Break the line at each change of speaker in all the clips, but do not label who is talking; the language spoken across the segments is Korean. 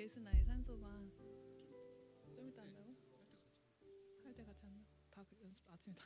예스나의 산소방 좀 이따 한다고? 할 때 같이 한다? 다 연습 아침에 다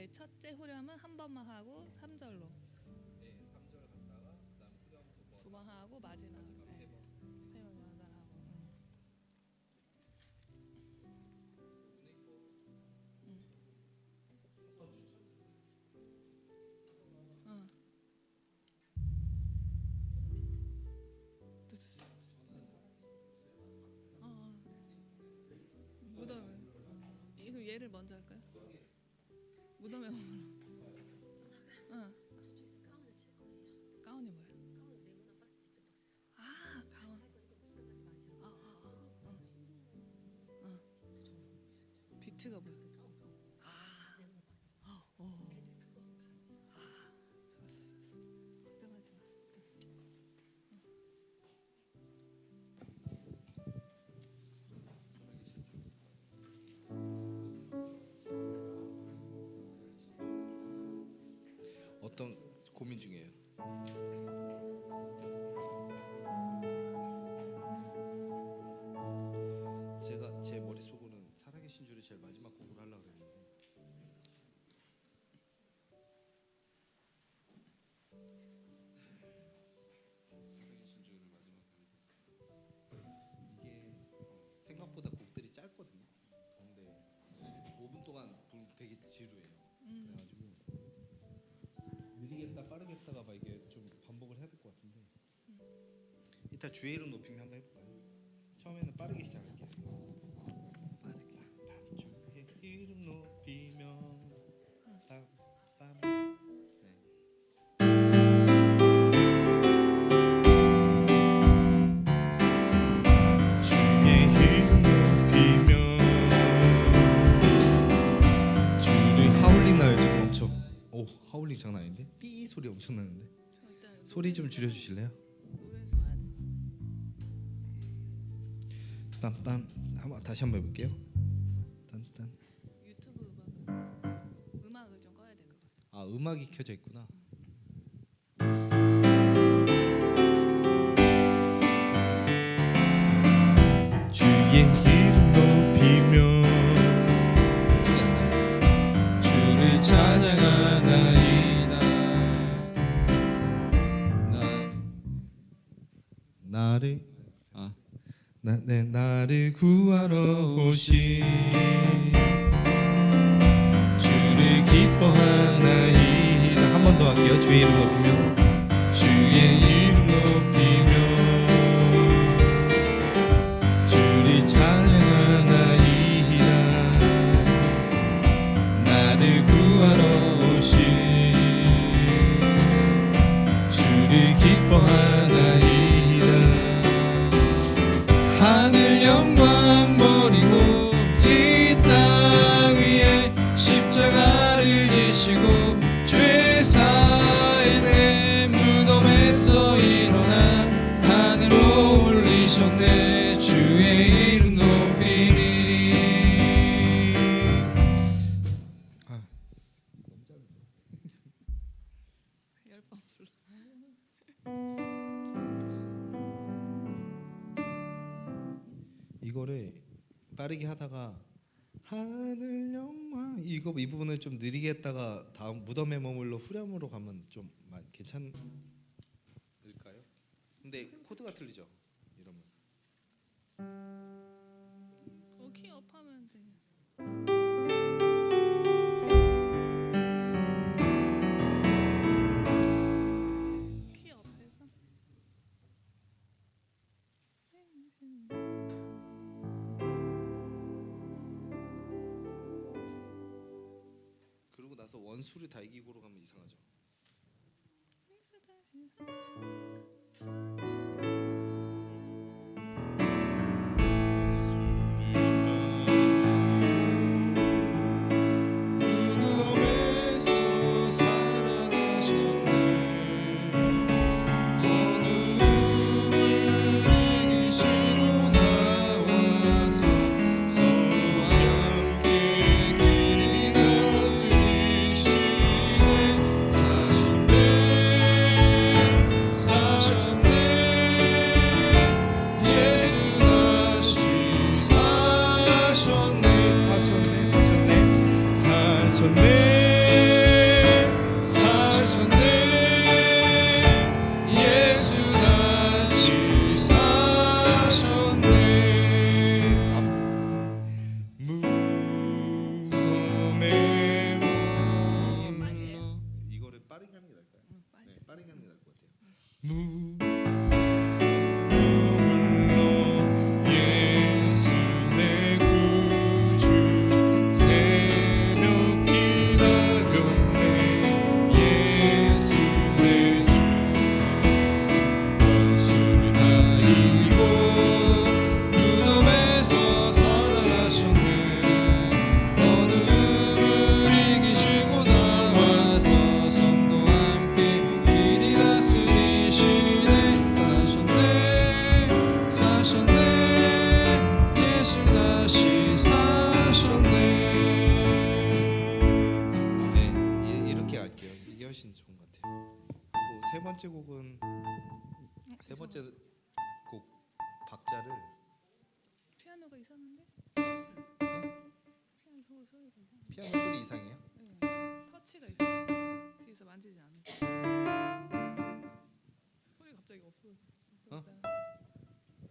그러니까 이 첫째 후렴은 한 번만 하고 3절로
네, 3절 갔다가 그다음 후렴
두 번 하고 마지막
마지막
네.
세 번.
세 번 연달하고
더 추천.
어. 무덤에 이거 얘를 먼저 할까요? 무덤에 머물러. 응. 가운이 뭐야? 아 가운. 비트가 뭐야? 아. 좋았어 좋았어. 걱정하지 마.
어떤 고민 중이에요? 제가 제 머릿속으로는 살아계신 줄이 제일 마지막 곡으로 하려고 그랬는데 살아계신 줄을 마지막 이게 생각보다 곡들이 짧거든요. 근데 5분 동안 부르면 되게 지루해요. 그래가지고 느리겠다 빠르겠다가 막 이게 좀 반복을 해야 될 것 같은데 이따 주의 이름 높이면 한번 해볼까요? 처음에는 빠르게 시작할게요. 주의 이름 높이며 빰빰. 네. 주의 이름 높이며 주의 하울링 나요 지금 엄청. 오 하울링 장난 아닌데? 삐 소리 엄청 나는데.
저 일단
소리 좀 줄여주실래요?
노래 꺼야 돼.
빰빰. 한번 다시 한번 해볼게요. 딴딴.
유튜브 음악을 좀 꺼야 돼 그거.
아 음악이 켜져 있구나. 주의 이름 높이며 소리 안 나요? 주를 찬양하나이다. 나를 나를 구하러 오신 주를 기뻐하나이다. 한 번 더 할게요. 주의 이름 높이며 주의 이름 높이며 주를 찬양하나이다. 나를 구하러 오신 주를 기뻐하나이다. 하늘 영광 버리고 이 땅 위에 십자가를 지시고 죄사의 내 무덤에서 일어나 하늘로 올리셨네. 주의 이름 높이리.
열 번 불러.
이거를 빠르게 하다가 하늘 영광 이거 이 부분을 좀 느리게 했다가 다음 무덤에 머물러 후렴으로 가면 좀 괜찮을까요? 근데 코드가 틀리죠. 이러면
키 업하면 돼. 키 업해서.
그러고 나서 원수를 다 이기고로 가면 이상하죠. 무덤에서 살아나셨네. 어둠을 이기시고 나와서 서로와 함께 길이 다스리시네. 40대 글자를
피아노가 이상한데? 피아노 소리가 이상해.
피아노 소리 이상해요?
네. 터치가 이상해. 뒤에서 만지지 않으니까. 소리 갑자기 없어졌어.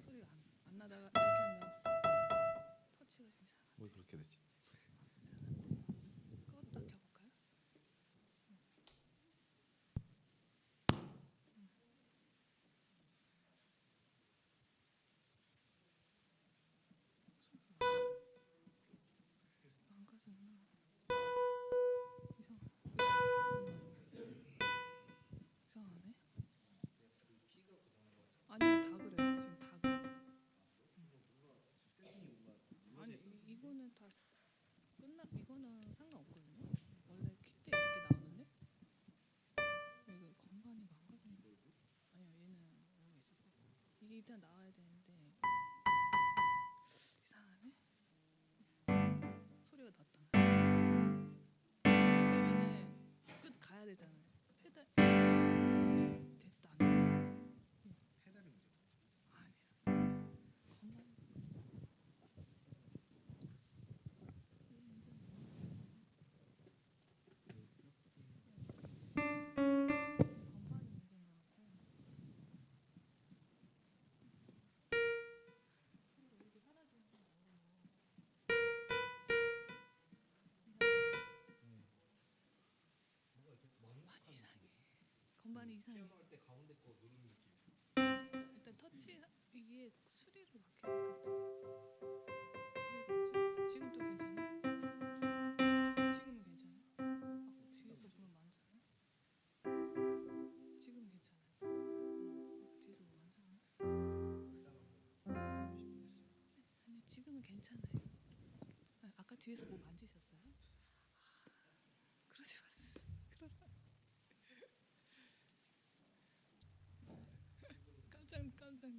소리가 안 나다가 이렇게 하면 터치가 좀 이상해.
왜 그렇게 되지?
그것도 다 켜볼까요? 망가졌나? 이상하네. 아니야, 다 그래. 지금 다 그래. 아니 이거는 다 이거는 상관없거든요. 원래 킬 때 이렇게 나오는데 이거 건반이 망가진 거. 아니요, 얘는 여기 있었어. 이게 일단 나와야 되는데 이상하네. 소리가 났다. 왜냐면은 끝 가야 되잖아요. 페달 됐다 안 됐다.
페달이 문제.
아니야. 건반. 건반이 문제인 것 같고. 그리고 이렇게 사라지는 건 건반이 이상해. 건반이 이상해.
피아노 할 때 가운데 거 누르는 느낌.
일단 터치 이게 수리로 바뀌니까 왜 그러지? 지금 또 괜찮아? 지금은 괜찮아? 아까 뒤에서 보면 만져요? 지금 괜찮아요? 뒤에서 뭐 만져요? 아니 지금은 괜찮아요. 아까 뒤에서 뭐 만지셨어요? 그러지 마세요. 깜짝 놀랐어요.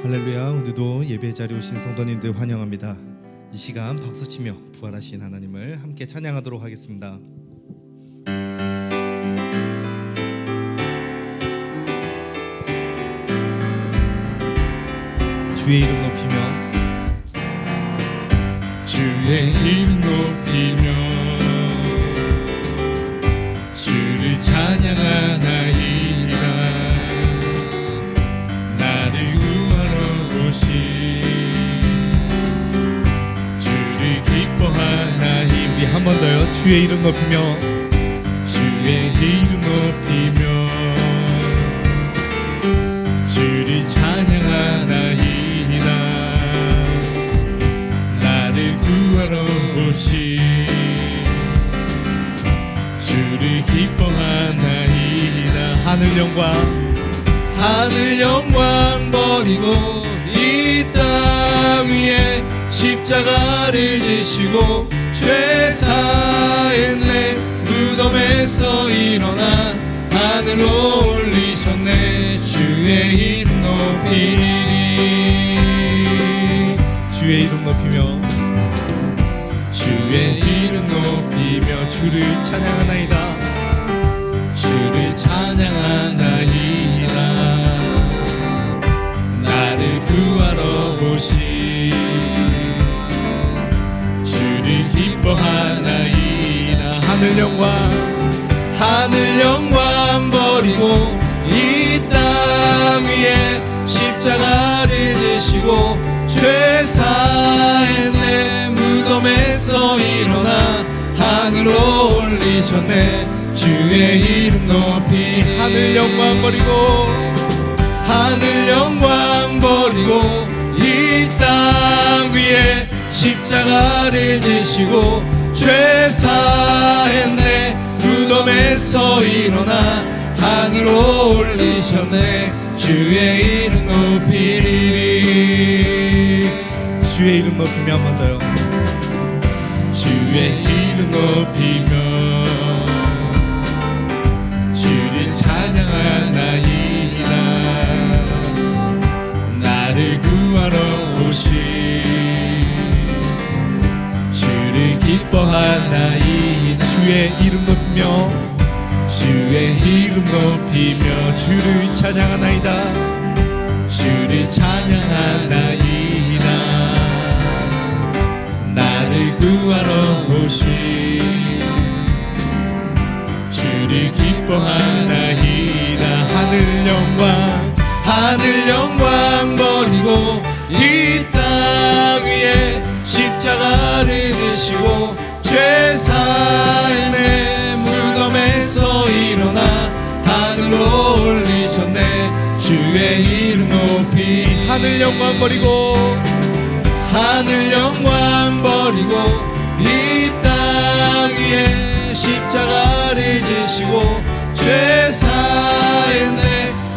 할렐루야. 오늘도 예배 자리에 오신 성도님들 환영합니다. 이 시간 박수치며 부활하신 하나님을 함께 찬양하도록 하겠습니다. 주의 이름 높이며
주의 이름 높이며 주를 찬양하나이다. 나를 구하러 오신 주를 기뻐하나이다.
우리 한 번 더요. 주의 이름 높이며
주의 이름 높이며 주를 찬양하나이다. 나를 구하러 오신 주를 기뻐하나이다.
하늘 영광
버리고 이 땅 위에 십자가를 지시고 죄사했네. 무덤에서 일어나 하늘로 올리셨네. 주의 이름 높이니
주의 이름 높이며
주의 이름 높이며 주를
찬양하나이다.
주를 찬양하나이다. 나를 구하러 오신 주를 기뻐하나이다. 하늘 영광 버리고 이 땅 위에 십자가를 지시고 죄사했네. 무덤에서 일어나 하늘로 올리셨네. 주의 이름 높이 하늘 영광 버리고 이 땅 위에 십자가를 지시고 죄사했네. 무덤에서 일어나 하늘로 올리셨네. 주의 이름 높이리.
주의 이름 높이며 한 번 더요.
주의 이름 높이며 주를 찬양하나이다. 나를 구하러 오신 주를 기뻐하나이다.
주의 이름 높이며
주의 이름 높이며
주를 찬양하나이다.
주를 찬양하나이다. 나를 구하러 오신 주를 기뻐하나이다. 하늘 영광 버리고 이 땅 위에 십자가를 지시고 죄사했네. 무덤에서 일어나 하늘로 올리셨네. 주의 이름 높이 하늘 영광 버리고 이 땅 위에 십자가를 지시고 죄사했네.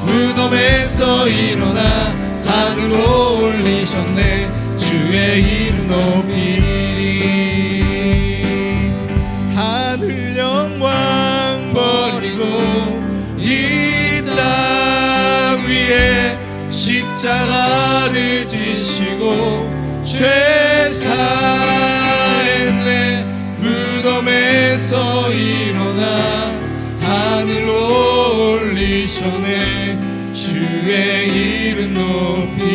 무덤에서 일어나 하늘로 올리셨네. 주의 이름 높이리. 하늘 영광 버리고 이 땅 위에 십자가를 지시고 죄사했네. 무덤에서 일어나 하늘로 올리셨네. 주의 이름 높이리.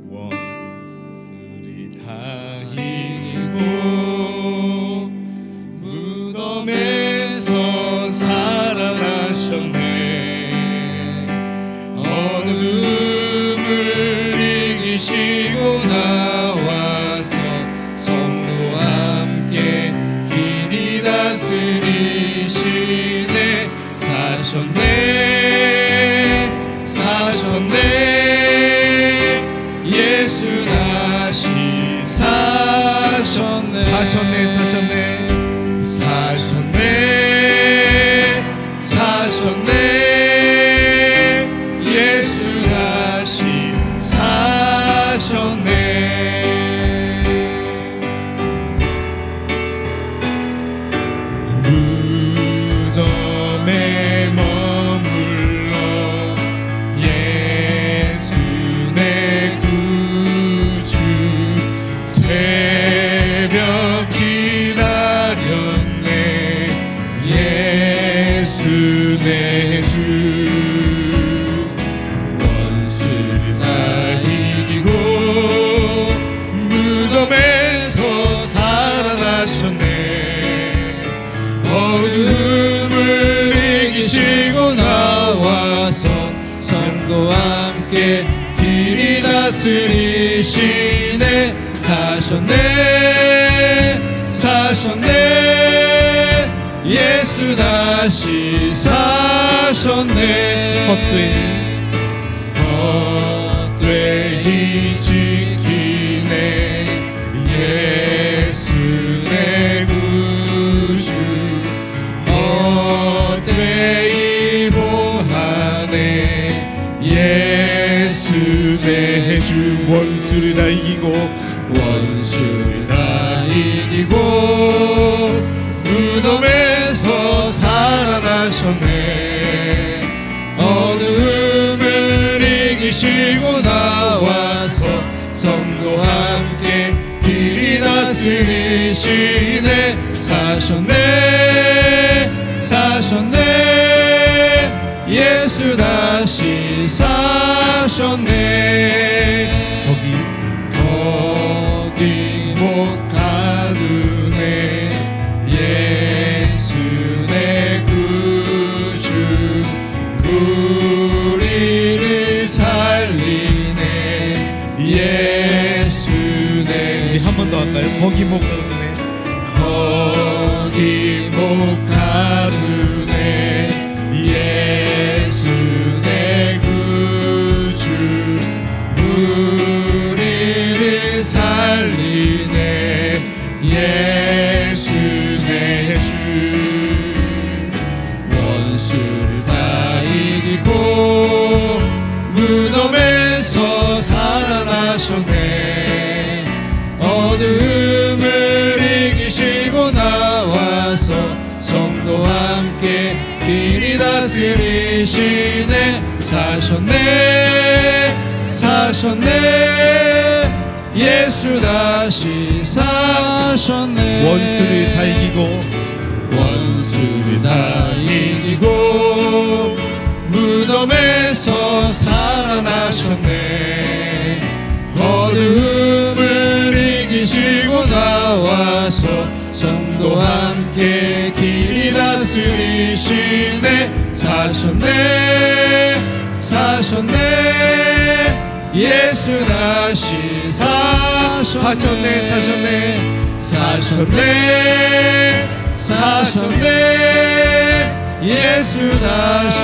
원수를 다 이기고 무덤에서 살아나셨네. 어둠을 이기시고 나와서 성도와 함께 길이 다스리시네. 사셨네. 예수 다시 사셨네. 예수 다시 사셨네. 무덤에 머물러 예수 내 구주 새벽 기다 다스리시네 사셨네 사셨네 예수 다시 사셨네 헛되이 지키네 예수 내 구주 헛되이 보하네 예수 내 주 원수를 다 이기고 원수를 다 이기고 무덤에서 살아나셨네 어둠을 이기시고 나와서 성도와 함께 길이 다스리시네 사셨네 사셨네 예수 다시 사셨네 거기 못 가두네 예수 내 구주 우리를 살리네 예수 내
우리 한 번 더 할까요? 거기 못 가두네
거기 못 가두네 예수 내 구주 우리를 살리네 예수 내 주 원수를 다 이기고 무덤에서 살아나셨네 어둠을 이기시고 나와서 성도와 함께 길이 다스리시네 사셨네 사셨네 예수 다시 사셨네
원수를 다 이기고
원수를 다 이기고 무덤에서 살아나셨네 어둠을 이기시고 나와서 성도와 함께 길이 다스리시네 사셨네 사셨네 예수 다시 사셨네 사셨네 사셨네 사셨네 예수 다시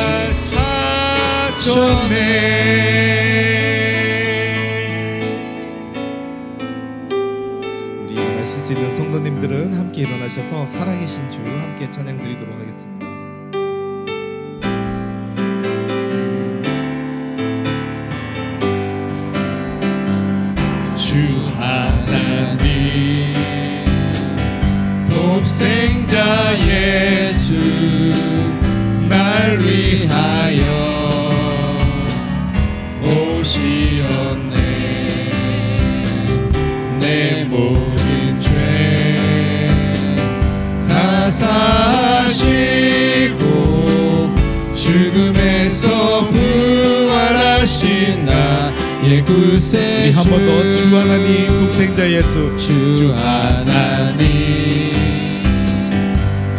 우리 일어나실 수 있는 성도님들은 함께 일어나셔서 살아계신 주 함께 찬양 드리도록 하겠습니다.
주 하나님 독생자 예수 날 위하여 오시었네 내 모든 죄 다 사시고 죽음에서 부활하신 나의 구세주
우리 한 번 더 주 하나님 독생자 예수
주 하나님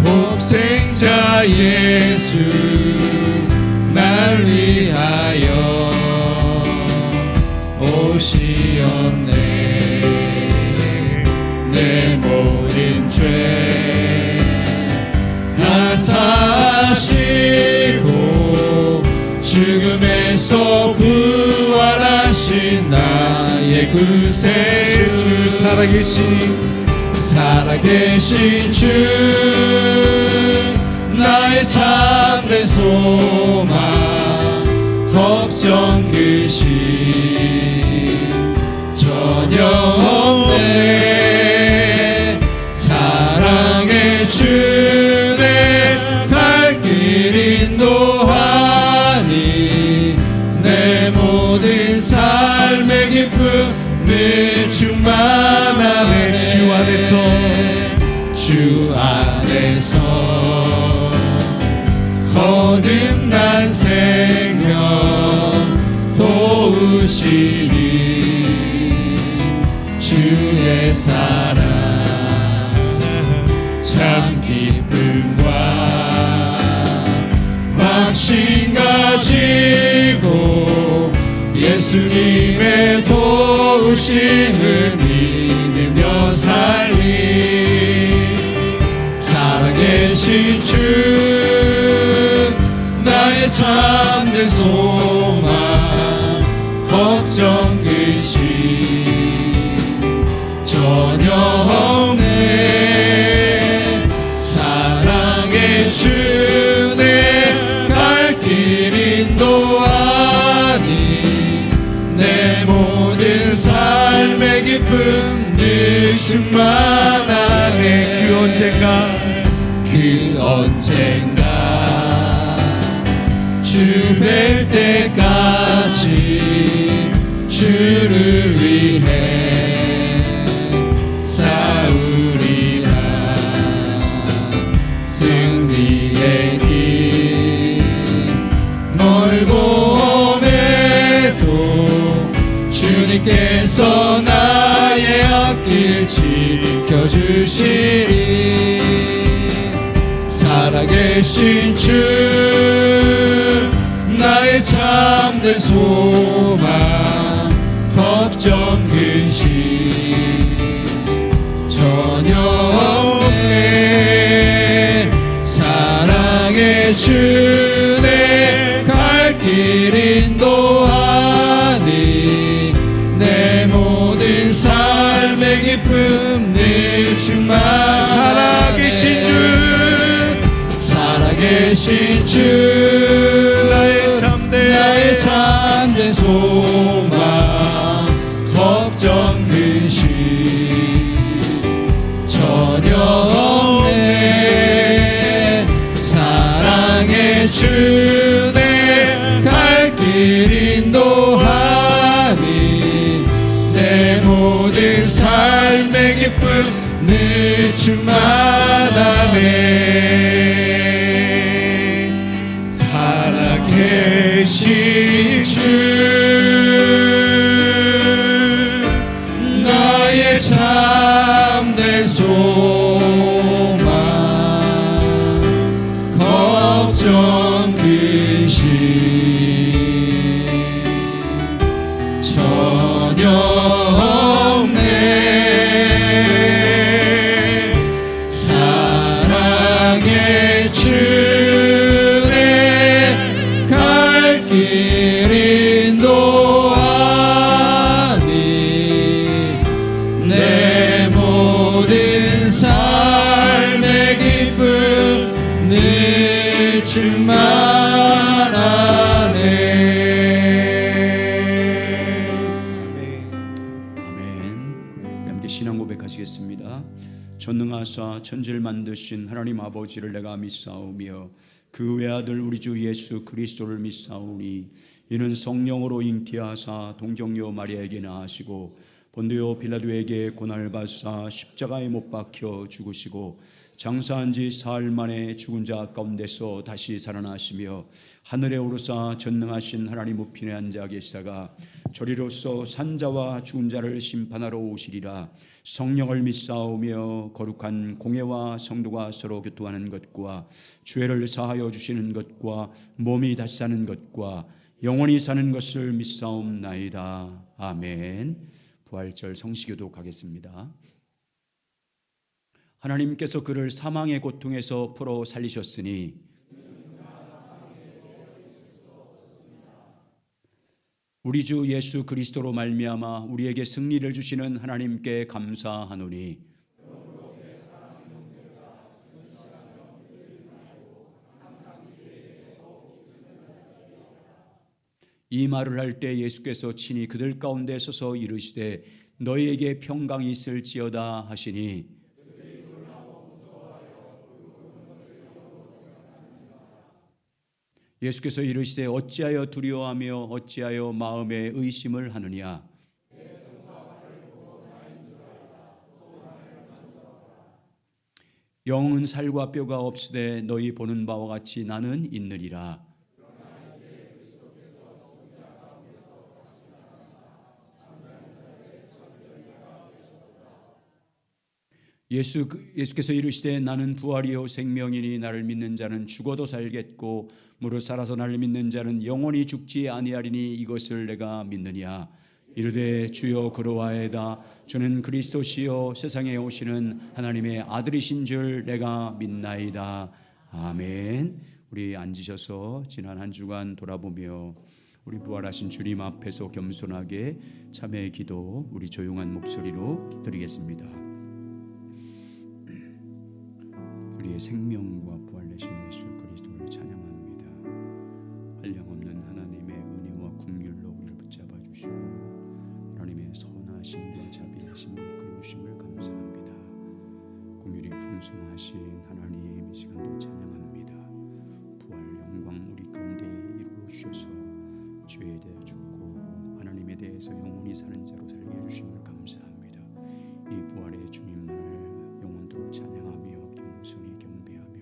독생자 예수 날 위하여 오시었네 내 모든 죄 다 사시고 죽음에서 부활하신 나의 구세주 살아계신 주 나의 참된 소망 걱정 근심 전혀 없네 사랑의 주내 발길 인도하니 내 모든 삶의 기쁨을 충만하네 주 안에서 거듭난 생명 도우시니 주의 사랑 참 기쁨과 확신 가지고 예수님의 도우심을 믿으며 살리 살아계신 주 나의 참된 소망 걱정 근심 전혀 없네 사랑의 주 내 갈 길 인도하니 내 모든 삶의 기쁨 늘 충만하네 그 언젠가 주 뵐 때까지 주를 위해 싸우리라 승리의 길 멀고 험해도 주님께서 나의 앞길 지켜주시리 살아계신 주 나의 참된 소망 걱정 근심 전혀 없네 사랑의 주 내 갈 길 인도하니 내 모든 삶의 기쁨 늘 충만 살아계신 주 나의 참된 소망 걱정 근심 전혀 없네 사랑의 주 내 갈 길 인도하니 내 모든 삶의 기쁨 늘 충만하네 살아계신 주 나의 참된 소망 걱정 근심 전혀 없네 사랑의 주 내 갈 길 인도하니 내 모든 삶의 기쁨 늘 충만하네
아멘. 함께 신앙 고백하시겠습니다. 전능하사 천지를 만드신 하나님 아버지를 내가 믿사오며 그 외아들 우리 주 예수 그리스도를 믿사오니 이는 성령으로 잉태하사 동정녀 마리아에게 나으시고 본디오 빌라도에게 고난을 받사 십자가에 못 박혀 죽으시고 장사한 지 사흘 만에 죽은 자 가운데서 다시 살아나시며 하늘에 오르사 전능하신 하나님 우편에 앉아 계시다가 저리로서 산자와 죽은 자를 심판하러 오시리라. 성령을 믿사오며 거룩한 공회와 성도가 서로 교통하는 것과 죄를 사하여 주시는 것과 몸이 다시 사는 것과 영원히 사는 것을 믿사옵나이다. 아멘. 부활절 성시교도 가겠습니다. 하나님께서 그를 사망의 고통에서 풀어 살리셨으니 우리 주 예수 그리스도로 말미암아 우리에게 승리를 주시는 하나님께 감사하노니 이 말을 할 때 예수께서 친히 그들 가운데 서서 이르시되 너희에게 평강이 있을지어다 하시니 예수께서 이르시되 어찌하여 두려워하며 어찌하여 마음에 의심을 하느냐 영은 살과 뼈가 없으되 너희 보는 바와 같이 나는 있느니라. 예수께서 이르시되 나는 부활이요 생명이니 나를 믿는 자는 죽어도 살겠고 무릇 살아서 나를 믿는 자는 영원히 죽지 아니하리니 이것을 내가 믿느냐. 이르되 주여 그러하에다 주는 그리스도시요 세상에 오시는 하나님의 아들이신 줄 내가 믿나이다. 아멘. 우리 앉으셔서 지난 한 주간 돌아보며 우리 부활하신 주님 앞에서 겸손하게 참회의 기도 우리 조용한 목소리로 드리겠습니다. 우리의 생명과 부활되신 예수 그리스도를 찬양합니다. 한량없는 하나님의 은혜와 긍휼로 우리를 붙잡아 주시고 하나님의 선하심과 자비하심을 그리우심을 감사합니다. 긍휼이 풍성하신 하나님 이 시간도 찬양합니다. 부활 영광 우리 가운데 이루어 주셔서 죄에 대해 죽고 하나님에 대해서 영원히 사는 자로 살게 해주심을 감사합니다. 이 부활의 주님만을 영원토록 찬양하며 겸손히 경배하며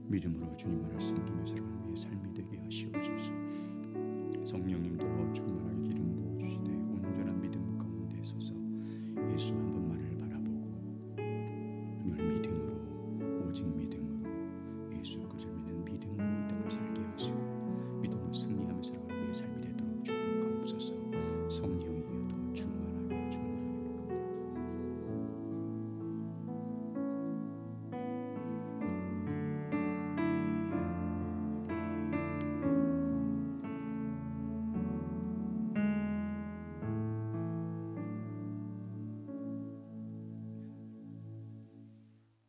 믿음으로 주님만을 섬기며 살아가는 우리의 삶이 되게 하시옵소서. 성령님도 충만하게 기름 부어주시되 온전한 믿음 가운데 서서 예수 한 분만을 바라보고 늘 믿음으로 오직 믿음으로 예수 그리스도를 믿는 믿음으로 이 땅을 살게 하시고 믿음으로 승리하며 살아가는 우리의 삶이 되도록 축복하옵소서. 성령이여 더 충만하게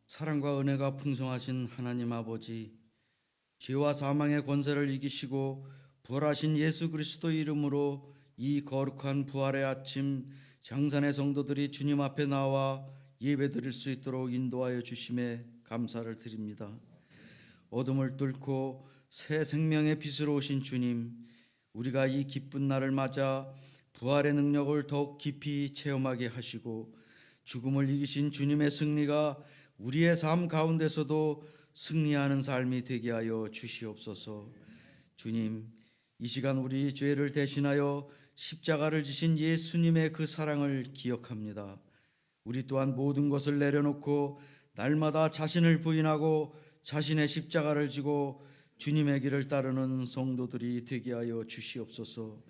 사랑과 은혜가 풍성하신 하나님 아버지, 죄와 사망의 권세를 이기시고 부활하신 예수 그리스도의 이름으로 이 거룩한 부활의 아침 장산의 성도들이 주님 앞에 나와 예배드릴 수 있도록 인도하여 주심에 감사를 드립니다. 어둠을 뚫고 새 생명의 빛으로 오신 주님, 우리가 이 기쁜 날을 맞아 부활의 능력을 더욱 깊이 체험하게 하시고 죽음을 이기신 주님의 승리가 우리의 삶 가운데서도 승리하는 삶이 되게 하여 주시옵소서. 주님, 이 시간 우리 죄를 대신하여 십자가를 지신 예수님의 그 사랑을 기억합니다. 우리 또한 모든 것을 내려놓고 날마다 자신을 부인하고 자신의 십자가를 지고 주님의 길을 따르는 성도들이 되게 하여 주시옵소서.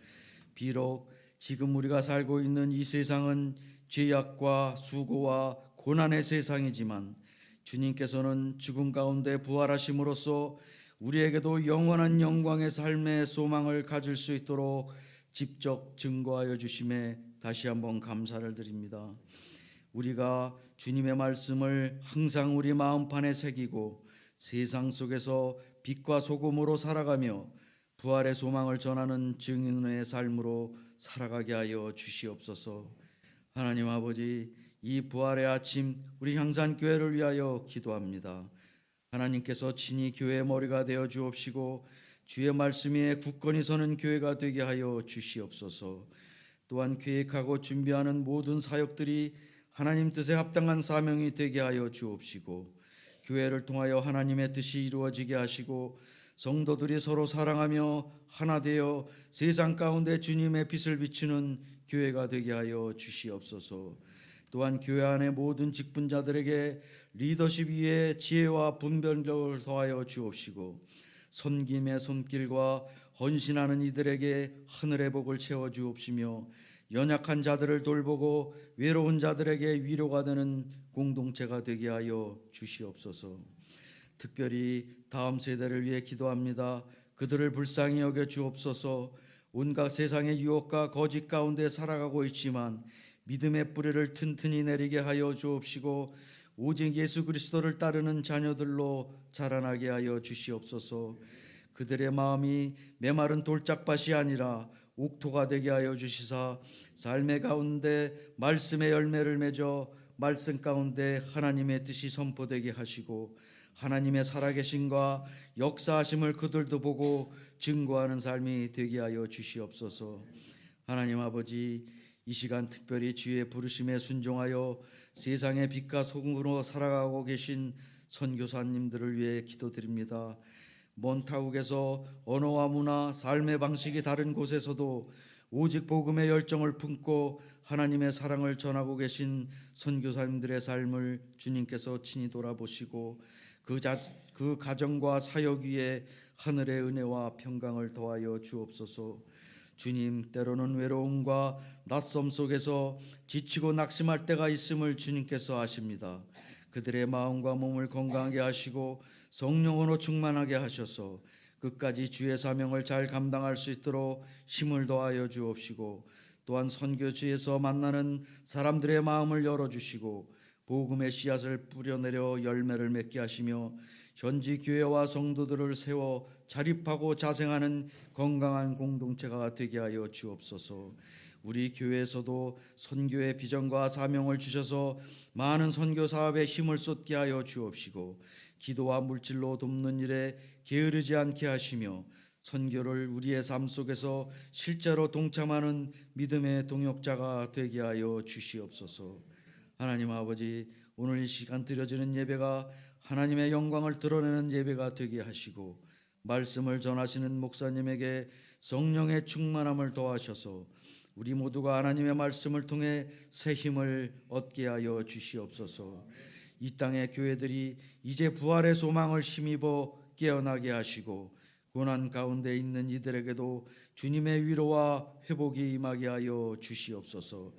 비록 지금 우리가 살고 있는 이 세상은 죄악과 수고와 고난의 세상이지만 주님께서는 죽음 가운데 부활하심으로써 우리에게도 영원한 영광의 삶의 소망을 가질 수 있도록 직접 증거하여 주심에 다시 한번 감사를 드립니다. 우리가 주님의 말씀을 항상 우리 마음판에 새기고 세상 속에서 빛과 소금으로 살아가며 부활의 소망을 전하는 증인의 삶으로 살아가게 하여 주시옵소서. 하나님 아버지, 이 부활의 아침 우리 향산교회를 위하여 기도합니다. 하나님께서 친히 교회의 머리가 되어 주옵시고 주의 말씀 위에 굳건히 서는 교회가 되게 하여 주시옵소서. 또한 계획하고 준비하는 모든 사역들이 하나님 뜻에 합당한 사명이 되게 하여 주옵시고 교회를 통하여 하나님의 뜻이 이루어지게 하시고 성도들이 서로 사랑하며 하나 되어 세상 가운데 주님의 빛을 비추는 교회가 되게 하여 주시옵소서. 또한 교회 안의 모든 직분자들에게 리더십 위에 지혜와 분별력을 더하여 주옵시고 섬김의 손길과 헌신하는 이들에게 하늘의 복을 채워 주옵시며 연약한 자들을 돌보고 외로운 자들에게 위로가 되는 공동체가 되게 하여 주시옵소서. 특별히 다음 세대를 위해 기도합니다. 그들을 불쌍히 여겨 주옵소서. 온갖 세상의 유혹과 거짓 가운데 살아가고 있지만 믿음의 뿌리를 튼튼히 내리게 하여 주옵시고 오직 예수 그리스도를 따르는 자녀들로 자라나게 하여 주시옵소서. 그들의 마음이 메마른 돌짝밭이 아니라 옥토가 되게 하여 주시사 삶의 가운데 말씀의 열매를 맺어 말씀 가운데 하나님의 뜻이 선포되게 하시고 하나님의 살아계심과 역사하심을 그들도 보고 증거하는 삶이 되게 하여 주시옵소서. 하나님 아버지, 이 시간 특별히 주의 부르심에 순종하여 세상의 빛과 소금으로 살아가고 계신 선교사님들을 위해 기도드립니다. 먼 타국에서 언어와 문화, 삶의 방식이 다른 곳에서도 오직 복음의 열정을 품고 하나님의 사랑을 전하고 계신 선교사님들의 삶을 주님께서 친히 돌아보시고 그 가정과 사역 위에 하늘의 은혜와 평강을 더하여 주옵소서. 주님, 때로는 외로움과 낯섦 속에서 지치고 낙심할 때가 있음을 주님께서 아십니다. 그들의 마음과 몸을 건강하게 하시고 성령으로 충만하게 하셔서 끝까지 주의 사명을 잘 감당할 수 있도록 힘을 더하여 주옵시고, 또한 선교지에서 만나는 사람들의 마음을 열어주시고 복음의 씨앗을 뿌려내려 열매를 맺게 하시며 현지 교회와 성도들을 세워 자립하고 자생하는 건강한 공동체가 되게 하여 주옵소서. 우리 교회에서도 선교의 비전과 사명을 주셔서 많은 선교 사업에 힘을 쏟게 하여 주옵시고, 기도와 물질로 돕는 일에 게으르지 않게 하시며 선교를 우리의 삶 속에서 실제로 동참하는 믿음의 동역자가 되게 하여 주시옵소서. 하나님 아버지, 오늘 이 시간 드려지는 예배가 하나님의 영광을 드러내는 예배가 되게 하시고, 말씀을 전하시는 목사님에게 성령의 충만함을 더하셔서 우리 모두가 하나님의 말씀을 통해 새 힘을 얻게 하여 주시옵소서. 이 땅의 교회들이 이제 부활의 소망을 힘입어 깨어나게 하시고, 고난 가운데 있는 이들에게도 주님의 위로와 회복이 임하게 하여 주시옵소서.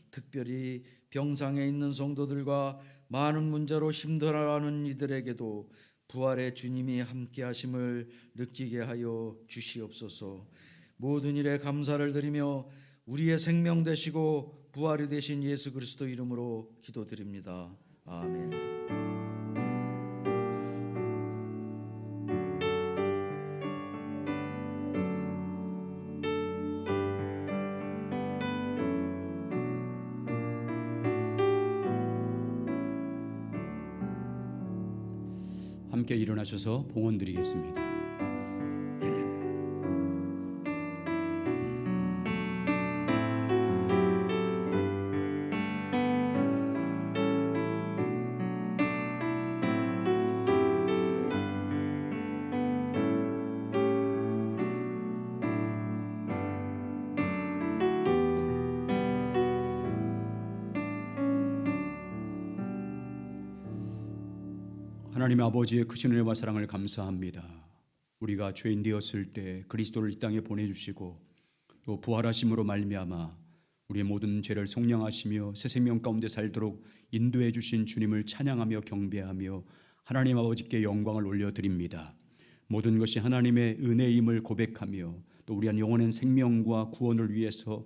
특별히 병상에 있는 성도들과 많은 문제로 힘들어하는 이들에게도 부활의 주님이 함께 하심을 느끼게 하여 주시옵소서. 모든 일에 감사를 드리며 우리의 생명 되시고 부활이 되신 예수 그리스도 이름으로 기도드립니다. 아멘.
함께 일어나셔서 봉헌 드리겠습니다. 하나님 아버지의 크신 은혜와 사랑을 감사합니다. 우리가 죄인 되었을 때 그리스도를 이 땅에 보내주시고 또 부활하심으로 말미암아 우리의 모든 죄를 속량하시며 새 생명 가운데 살도록 인도해 주신 주님을 찬양하며 경배하며 하나님 아버지께 영광을 올려드립니다. 모든 것이 하나님의 은혜임을 고백하며 또 우리 한 영원한 생명과 구원을 위해서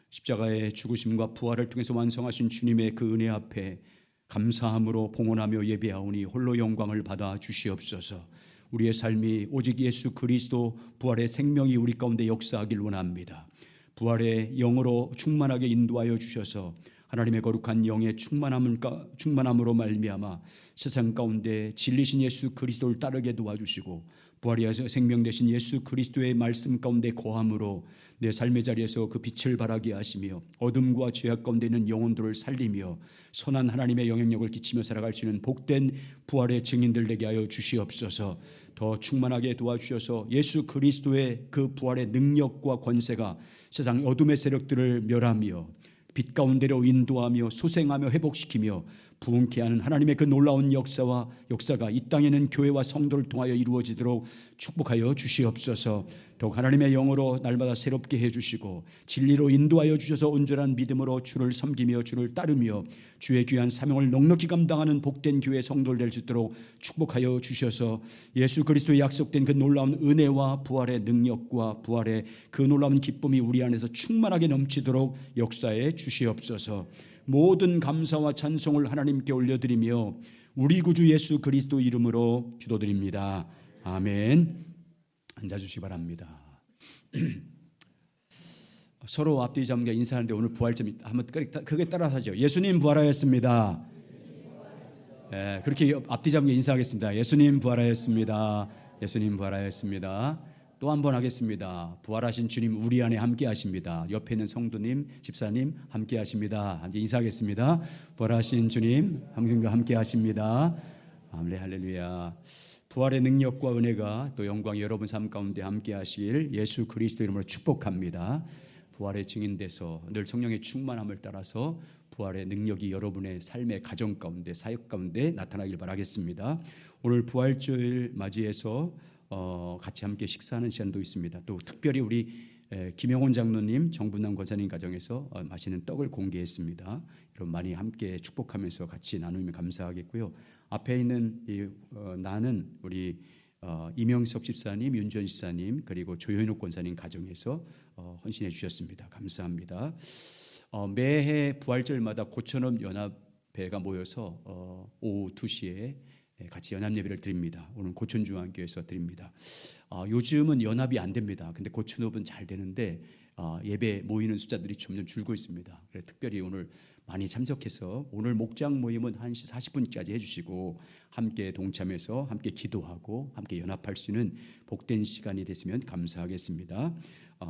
십자가의 죽으심과 부활을 통해서 완성하신 주님의 그 은혜 앞에 감사함으로 봉헌하며 예배하오니 홀로 영광을 받아 주시옵소서. 우리의 삶이 오직 예수 그리스도 부활의 생명이 우리 가운데 역사하길 원합니다. 부활의 영으로 충만하게 인도하여 주셔서 하나님의 거룩한 영의 충만함으로 말미암아 세상 가운데 진리신 예수 그리스도를 따르게 도와주시고 부활이어서 생명 되신 예수 그리스도의 말씀 가운데 거함으로 내 삶의 자리에서 그 빛을 발하게 하시며 어둠과 죄악 가운데 있는 영혼들을 살리며 선한 하나님의 영향력을 끼치며 살아갈 수 있는 복된 부활의 증인들 되게 하여 주시옵소서. 더 충만하게 도와주셔서 예수 그리스도의 그 부활의 능력과 권세가 세상 어둠의 세력들을 멸하며 빛 가운데로 인도하며 소생하며 회복시키며 부흥케 하는 하나님의 그 놀라운 역사가 이 땅에는 교회와 성도를 통하여 이루어지도록 축복하여 주시옵소서. 더욱 하나님의 영으로 날마다 새롭게 해주시고 진리로 인도하여 주셔서 온전한 믿음으로 주를 섬기며 주를 따르며 주의 귀한 사명을 넉넉히 감당하는 복된 교회 성도를 될 수 있도록 축복하여 주셔서 예수 그리스도의 약속된 그 놀라운 은혜와 부활의 능력과 부활의 그 놀라운 기쁨이 우리 안에서 충만하게 넘치도록 역사해 주시옵소서. 모든 감사와 찬송을 하나님께 올려드리며 우리 구주 예수 그리스도 이름으로 기도드립니다. 아멘. 앉아주시기 바랍니다. 서로 앞뒤 잡는 게 인사하는데 오늘 부활점 한번 크게 따라서 하죠. 예수님 부활하였습니다. 네, 그렇게 앞뒤 잡는 게 인사하겠습니다. 예수님 부활하였습니다. 예수님 부활하였습니다. 또 한 번 하겠습니다. 부활하신 주님 우리 안에 함께 하십니다. 옆에 있는 성도님, 집사님 함께 하십니다. 이제 인사하겠습니다. 부활하신 주님 함께 하십니다. 아멘. 할렐루야. 부활의 능력과 은혜가 또 영광이 여러분 삶 가운데 함께 하시길 예수 그리스도 이름으로 축복합니다. 부활의 증인돼서 늘 성령의 충만함을 따라서 부활의 능력이 여러분의 삶의 가정 가운데 사역 가운데 나타나길 바라겠습니다. 오늘 부활주일 맞이해서 같이 함께 식사하는 시간도 있습니다. 또 특별히 우리 김영훈 장로님, 정분남 권사님 가정에서 맛있는 떡을 공개했습니다. 여러분 많이 함께 축복하면서 같이 나누면 감사하겠고요. 앞에 있는 나는 우리 이명석 집사님, 윤전 집사님 그리고 조현욱 권사님 가정에서 헌신해 주셨습니다. 감사합니다. 매해 부활절마다 고천읍 연합회가 모여서 오후 2시에 같이 연합예배를 드립니다. 오늘 고천중앙교회에서 드립니다. 요즘은 연합이 안 됩니다. 근데 고천읍은 잘 되는데 예배 모이는 숫자들이 점점 줄고 있습니다. 그래서 특별히 오늘 많이 참석해서 오늘 목장 모임은 1시 40분까지 해주시고 함께 동참해서 함께 기도하고 함께 연합할 수 있는 복된 시간이 됐으면 감사하겠습니다.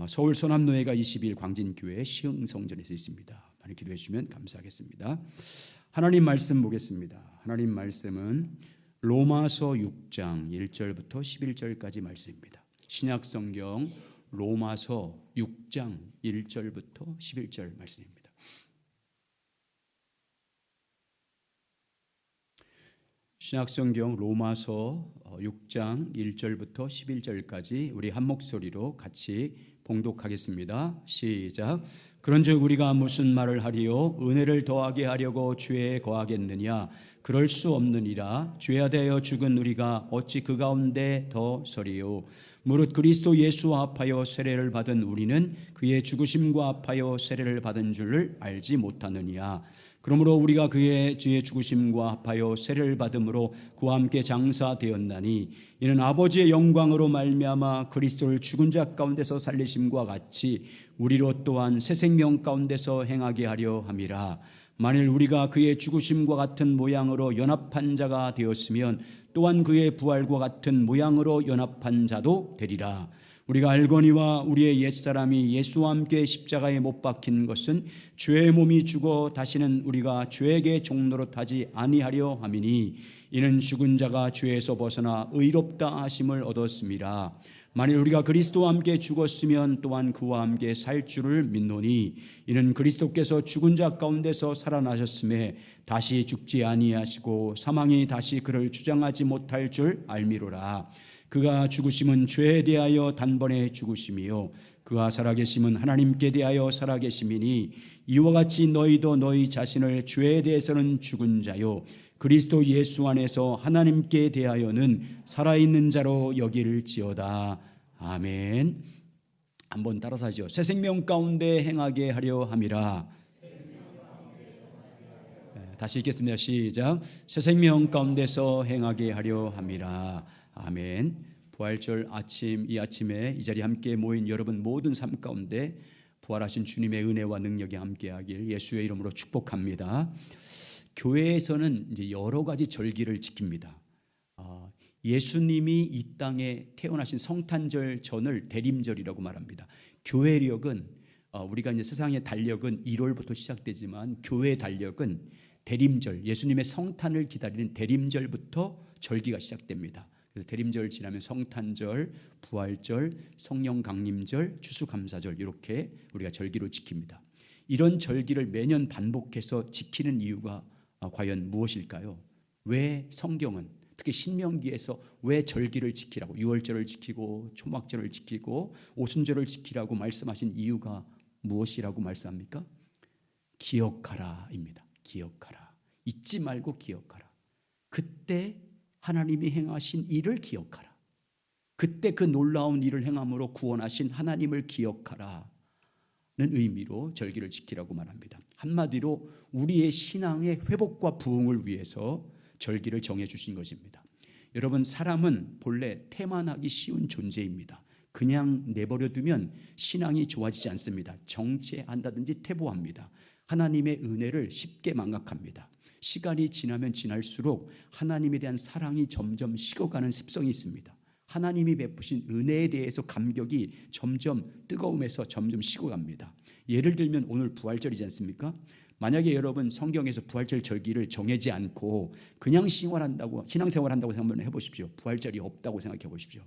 서울 소남노회가 20일 광진교회 시흥성전에서 있습니다. 많이 기도해 주시면 감사하겠습니다. 하나님 말씀 보겠습니다. 하나님 말씀은 로마서 6장 1절부터 11절까지 말씀입니다. 신약성경 로마서 6장 1절부터 11절 말씀입니다. 신약성경 로마서 6장 1절부터 11절까지 우리 한 목소리로 같이 봉독하겠습니다. 시작. 그런즉 우리가 무슨 말을 하리요? 은혜를 더하게 하려고 죄에 거하겠느냐? 그럴 수 없느니라. 죄에 대하여 죽은 우리가 어찌 그 가운데 더 서리요? 무릇 그리스도 예수와 합하여 세례를 받은 우리는 그의 죽으심과 합하여 세례를 받은 줄을 알지 못하느냐? 그러므로 우리가 그의 주의 죽으심과 합하여 세례를 받음으로 그와 함께 장사되었나니 이는 아버지의 영광으로 말미암아 그리스도를 죽은 자 가운데서 살리심과 같이 우리로 또한 새 생명 가운데서 행하게 하려 함이라. 만일 우리가 그의 죽으심과 같은 모양으로 연합한 자가 되었으면 또한 그의 부활과 같은 모양으로 연합한 자도 되리라. 우리가 알거니와 우리의 옛사람이 예수와 함께 십자가에 못 박힌 것은 죄의 몸이 죽어 다시는 우리가 죄에게 종노릇하지 아니하려 함이니 이는 죽은 자가 죄에서 벗어나 의롭다 하심을 얻었음이라. 만일 우리가 그리스도와 함께 죽었으면 또한 그와 함께 살 줄을 믿노니 이는 그리스도께서 죽은 자 가운데서 살아나셨음에 다시 죽지 아니하시고 사망이 다시 그를 주장하지 못할 줄 알미로라. 그가 죽으심은 죄에 대하여 단번에 죽으심이요 그가 살아계심은 하나님께 대하여 살아계심이니 이와 같이 너희도 너희 자신을 죄에 대해서는 죽은 자요 그리스도 예수 안에서 하나님께 대하여는 살아있는 자로 여길지어다. 아멘. 한번 따라서 하죠. 새 생명 가운데 행하게 하려 함이라. 다시 읽겠습니다. 시작. 새 생명 가운데서 행하게 하려 함이라. 아멘. 부활절 아침 이 아침에 이 자리에 함께 모인 여러분 모든 삶 가운데 부활하신 주님의 은혜와 능력이 함께하길 예수의 이름으로 축복합니다. 교회에서는 이제 여러 가지 절기를 지킵니다. 예수님이 이 땅에 태어나신 성탄절 전을 대림절이라고 말합니다. 교회력은 우리가 이제 세상의 달력은 1월부터 시작되지만 교회의 달력은 대림절, 예수님의 성탄을 기다리는 대림절부터 절기가 시작됩니다. 그래서 대림절 지나면 성탄절, 부활절, 성령 강림절, 추수감사절 이렇게 우리가 절기로 지킵니다. 이런 절기를 매년 반복해서 지키는 이유가 과연 무엇일까요? 왜 성경은 특히 신명기에서 왜 절기를 지키라고 유월절을 지키고 초막절을 지키고 오순절을 지키라고 말씀하신 이유가 무엇이라고 말씀합니까? 기억하라입니다. 기억하라. 잊지 말고 기억하라. 그때 하나님이 행하신 일을 기억하라. 그때 그 놀라운 일을 행함으로 구원하신 하나님을 기억하라는 의미로 절기를 지키라고 말합니다. 한마디로 우리의 신앙의 회복과 부흥을 위해서 절기를 정해 주신 것입니다. 여러분, 사람은 본래 태만하기 쉬운 존재입니다. 그냥 내버려 두면 신앙이 좋아지지 않습니다. 정죄한다든지 퇴보합니다. 하나님의 은혜를 쉽게 망각합니다. 시간이 지나면 지날수록 하나님에 대한 사랑이 점점 식어가는 습성이 있습니다. 하나님이 베푸신 은혜에 대해서 감격이 점점 뜨거움에서 점점 식어갑니다. 예를 들면 오늘 부활절이지 않습니까? 만약에 여러분 성경에서 부활절 절기를 정하지 않고 그냥 신앙생활한다고 생각을 해보십시오. 부활절이 없다고 생각해 보십시오.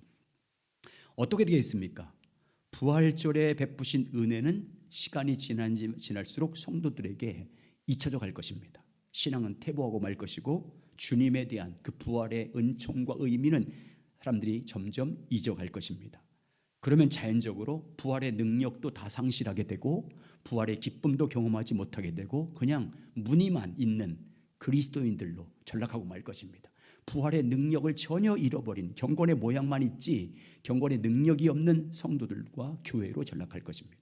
어떻게 되겠습니까? 부활절에 베푸신 은혜는 시간이 지날수록 성도들에게 잊혀져 갈 것입니다. 신앙은 퇴보하고 말 것이고 주님에 대한 그 부활의 은총과 의미는 사람들이 점점 잊어갈 것입니다. 그러면 자연적으로 부활의 능력도 다 상실하게 되고 부활의 기쁨도 경험하지 못하게 되고 그냥 무늬만 있는 그리스도인들로 전락하고 말 것입니다. 부활의 능력을 전혀 잃어버린 경건의 모양만 있지 경건의 능력이 없는 성도들과 교회로 전락할 것입니다.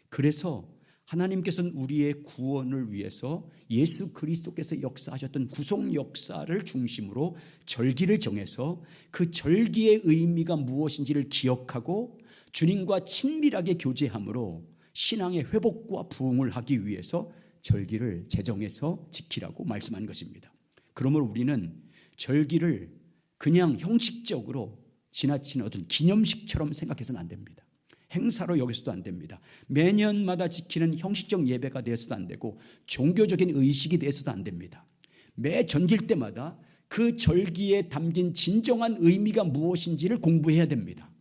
그래서 하나님께서는 우리의 구원을 위해서 예수 그리스도께서 역사하셨던 구속 역사를 중심으로 절기를 정해서 그 절기의 의미가 무엇인지를 기억하고 주님과 친밀하게 교제함으로 신앙의 회복과 부흥을 하기 위해서 절기를 제정해서 지키라고 말씀한 것입니다. 그러므로 우리는 절기를 그냥 형식적으로 지나치는 어떤 기념식처럼 생각해서는 안 됩니다. 행사로 여기서도 안 됩니다. 매년마다 지키는 형식적 예배가 되어서도 안 되고 종교적인 의식이 되어서도 안 됩니다. 매 전길 때마다 그 절기에 담긴 진정한 의미가 무엇인지를 공부해야 됩니다.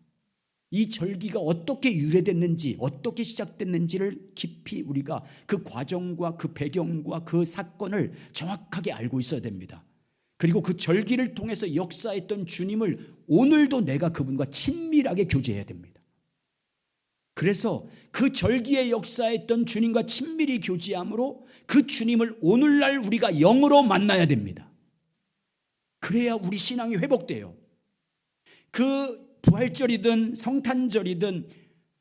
이 절기가 어떻게 유래됐는지 어떻게 시작됐는지를 깊이 우리가 그 과정과 그 배경과 그 사건을 정확하게 알고 있어야 됩니다. 그리고 그 절기를 통해서 역사했던 주님을 오늘도 내가 그분과 친밀하게 교제해야 됩니다. 그래서 그 절기에 역사했던 주님과 친밀히 교제함으로 그 주님을 오늘날 우리가 영으로 만나야 됩니다. 그래야 우리 신앙이 회복돼요. 그 부활절이든 성탄절이든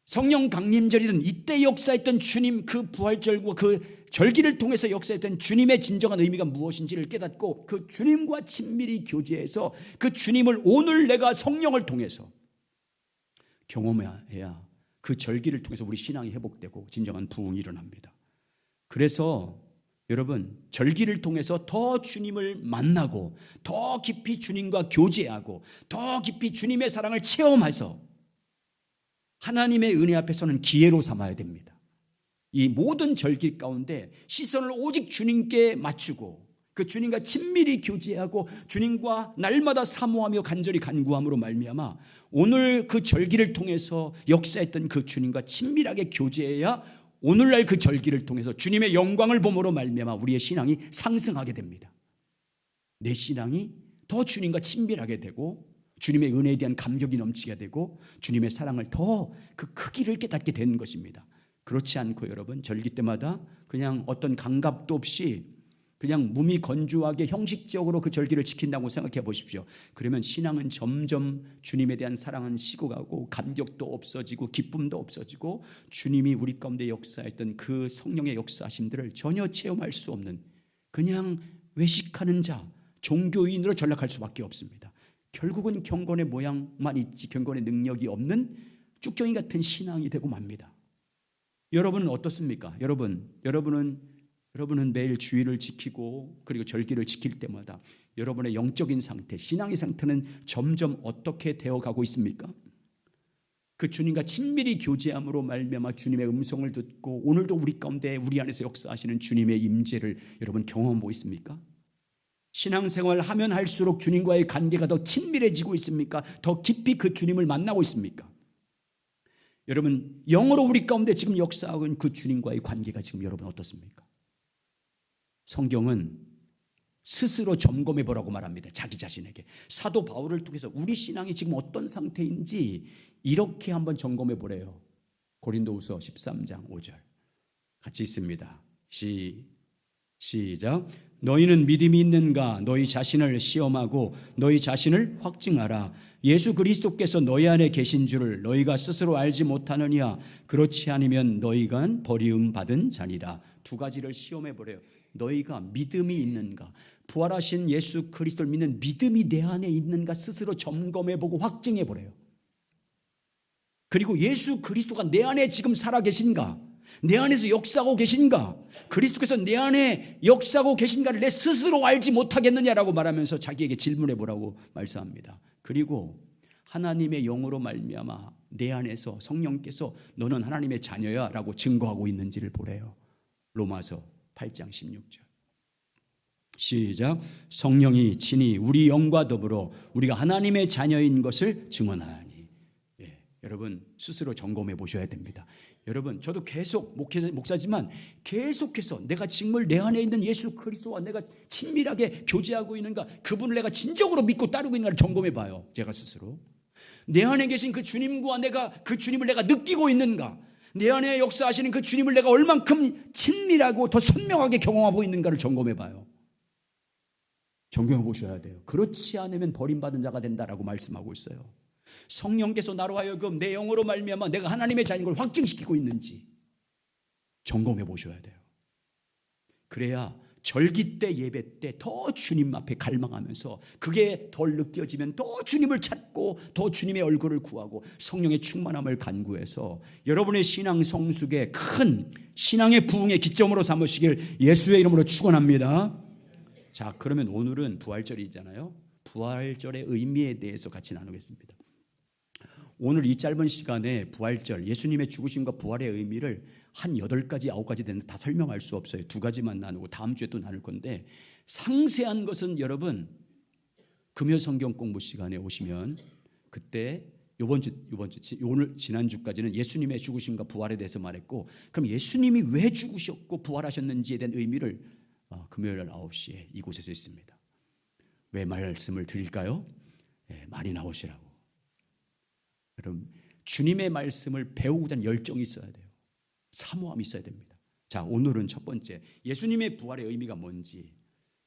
성령 강림절이든 이때 역사했던 주님 그 부활절과 그 절기를 통해서 역사했던 주님의 진정한 의미가 무엇인지를 깨닫고 그 주님과 친밀히 교제해서 그 주님을 오늘 내가 성령을 통해서 경험해야 그 절기를 통해서 우리 신앙이 회복되고 진정한 부흥이 일어납니다. 그래서 여러분 절기를 통해서 더 주님을 만나고 더 깊이 주님과 교제하고 더 깊이 주님의 사랑을 체험해서 하나님의 은혜 앞에서는 기회로 삼아야 됩니다. 이 모든 절기 가운데 시선을 오직 주님께 맞추고 그 주님과 친밀히 교제하고 주님과 날마다 사모하며 간절히 간구함으로 말미암아 오늘 그 절기를 통해서 역사했던 그 주님과 친밀하게 교제해야 오늘날 그 절기를 통해서 주님의 영광을 봄으로 말미암아 우리의 신앙이 상승하게 됩니다. 내 신앙이 더 주님과 친밀하게 되고 주님의 은혜에 대한 감격이 넘치게 되고 주님의 사랑을 더 그 크기를 깨닫게 되는 것입니다. 그렇지 않고 여러분 절기 때마다 그냥 어떤 감각도 없이 그냥 몸이 건조하게 형식적으로 그 절기를 지킨다고 생각해 보십시오. 그러면 신앙은 점점 주님에 대한 사랑은 식어가고 감격도 없어지고 기쁨도 없어지고 주님이 우리 가운데 역사했던 그 성령의 역사하심들을 전혀 체험할 수 없는 그냥 외식하는 자, 종교인으로 전락할 수밖에 없습니다. 결국은 경건의 모양만 있지 경건의 능력이 없는 쭉정이 같은 신앙이 되고 맙니다. 여러분은 어떻습니까? 여러분은 매일 주일을 지키고 그리고 절기를 지킬 때마다 여러분의 영적인 상태, 신앙의 상태는 점점 어떻게 되어가고 있습니까? 그 주님과 친밀히 교제함으로 말미암아 주님의 음성을 듣고 오늘도 우리 가운데 우리 안에서 역사하시는 주님의 임재를 여러분 경험하고 있습니까? 신앙생활 하면 할수록 주님과의 관계가 더 친밀해지고 있습니까? 더 깊이 그 주님을 만나고 있습니까? 여러분 영으로 우리 가운데 지금 역사하고 있는 그 주님과의 관계가 지금 여러분 어떻습니까? 성경은 스스로 점검해 보라고 말합니다. 자기 자신에게. 사도 바울을 통해서 우리 신앙이 지금 어떤 상태인지 이렇게 한번 점검해 보래요. 고린도후서 13장 5절 같이 있습니다. 시작. 너희는 믿음이 있는가? 너희 자신을 시험하고 너희 자신을 확증하라. 예수 그리스도께서 너희 안에 계신 줄을 너희가 스스로 알지 못하느냐? 그렇지 않으면 너희가 버리움 받은 자니라. 두 가지를 시험해 보래요. 너희가 믿음이 있는가? 부활하신 예수 그리스도를 믿는 믿음이 내 안에 있는가 스스로 점검해 보고 확증해 보래요. 그리고 예수 그리스도가 내 안에 지금 살아 계신가? 내 안에서 역사하고 계신가? 그리스도께서 내 안에 역사하고 계신가를 내 스스로 알지 못하겠느냐라고 말하면서 자기에게 질문해 보라고 말씀합니다. 그리고 하나님의 영으로 말미암아 내 안에서 성령께서 너는 하나님의 자녀야 라고 증거하고 있는지를 보래요. 로마서 8장 16절 시작. 성령이 친히 우리 영과 더불어 우리가 하나님의 자녀인 것을 증언하니. 여러분 스스로 점검해 보셔야 됩니다. 여러분, 저도 계속 목사지만 계속해서 내가 정말 내 안에 있는 예수 그리스도와 내가 친밀하게 교제하고 있는가, 그분을 내가 진정으로 믿고 따르고 있는가를 점검해 봐요. 제가 스스로 내 안에 계신 그 주님과 내가 그 주님을 내가 느끼고 있는가, 내 안에 역사하시는 그 주님을 내가 얼만큼 친밀하고 더 선명하게 경험하고 있는가를 점검해 봐요. 점검해 보셔야 돼요. 그렇지 않으면 버림받은 자가 된다라고 말씀하고 있어요. 성령께서 나로 하여금 내 영으로 말미암아 내가 하나님의 자인 걸 확증시키고 있는지 점검해 보셔야 돼요. 그래야 절기 때, 예배 때 더 주님 앞에 갈망하면서 그게 덜 느껴지면 더 주님을 찾고 더 주님의 얼굴을 구하고 성령의 충만함을 간구해서 여러분의 신앙 성숙에 큰 신앙의 부흥의 기점으로 삼으시길 예수의 이름으로 축원합니다. 자, 그러면 오늘은 부활절이잖아요. 부활절의 의미에 대해서 같이 나누겠습니다. 오늘 이 짧은 시간에 부활절, 예수님의 죽으심과 부활의 의미를 한 8가지, 9가지 되는데 다 설명할 수 없어요. 2가지만 나누고 다음 주에 또 나눌 건데, 상세한 것은 여러분 금요 성경 공부 시간에 오시면 그때 오늘 지난주까지는 예수님의 죽으심과 부활에 대해서 말했고, 그럼 예수님이 왜 죽으셨고 부활하셨는지에 대한 의미를 금요일 9시에 이곳에서 있습니다. 왜 말씀을 드릴까요? 많이 나오시라고. 여러분, 주님의 말씀을 배우고자 하는 열정이 있어야 돼요. 사모함이 있어야 됩니다. 자, 오늘은 첫 번째, 예수님의 부활의 의미가 뭔지.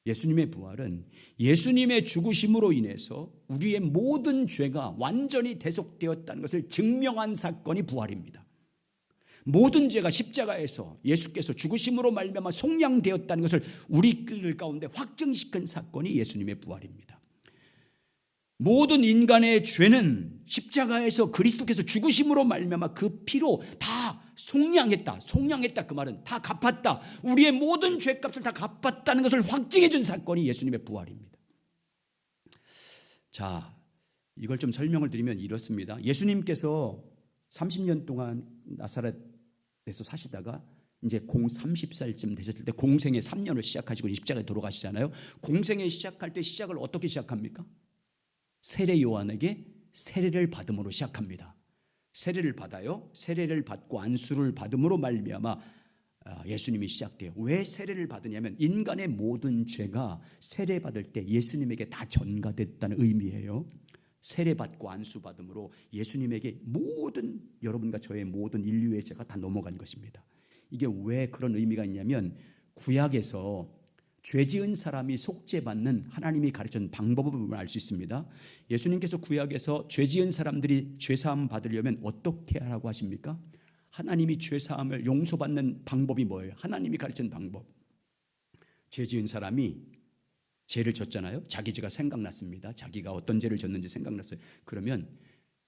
예수님의 부활은 예수님의 죽으심으로 인해서 우리의 모든 죄가 완전히 대속되었다는 것을 증명한 사건이 부활입니다. 모든 죄가 십자가에서 예수께서 죽으심으로 말미암아 속량되었다는 것을 우리들 가운데 확증시킨 사건이 예수님의 부활입니다. 모든 인간의 죄는 십자가에서 그리스도께서 죽으심으로 말미암아 그 피로 다 속량했다. 그 말은 다 갚았다. 우리의 모든 죄값을 다 갚았다는 것을 확증해 준 사건이 예수님의 부활입니다. 자, 이걸 좀 설명을 드리면 이렇습니다. 예수님께서 30년 동안 나사렛에서 사시다가 이제 30살쯤 되셨을 때 공생의 3년을 시작하시고 십자가에 돌아가시잖아요. 공생에 시작할 때 시작을 어떻게 시작합니까? 세례 요한에게 세례를 받음으로 시작합니다. 세례를 받아요. 세례를 받고 안수를 받음으로 말미암아 예수님이 시작돼요. 왜 세례를 받으냐면 인간의 모든 죄가 세례 받을 때 예수님에게 다 전가됐다는 의미예요. 세례 받고 안수 받음으로 예수님에게 모든, 여러분과 저의 모든 인류의 죄가 다 넘어간 것입니다. 이게 왜 그런 의미가 있냐면 구약에서 죄 지은 사람이 속죄받는 하나님이 가르친 방법을 알 수 있습니다. 예수님께서 구약에서 죄 지은 사람들이 죄사함 받으려면 어떻게 하라고 하십니까? 하나님이 죄사함을 용서받는 방법이 뭐예요? 하나님이 가르친 방법. 죄 지은 사람이 죄를 졌잖아요. 자기 죄가 생각났습니다. 자기가 어떤 죄를 졌는지 생각났어요. 그러면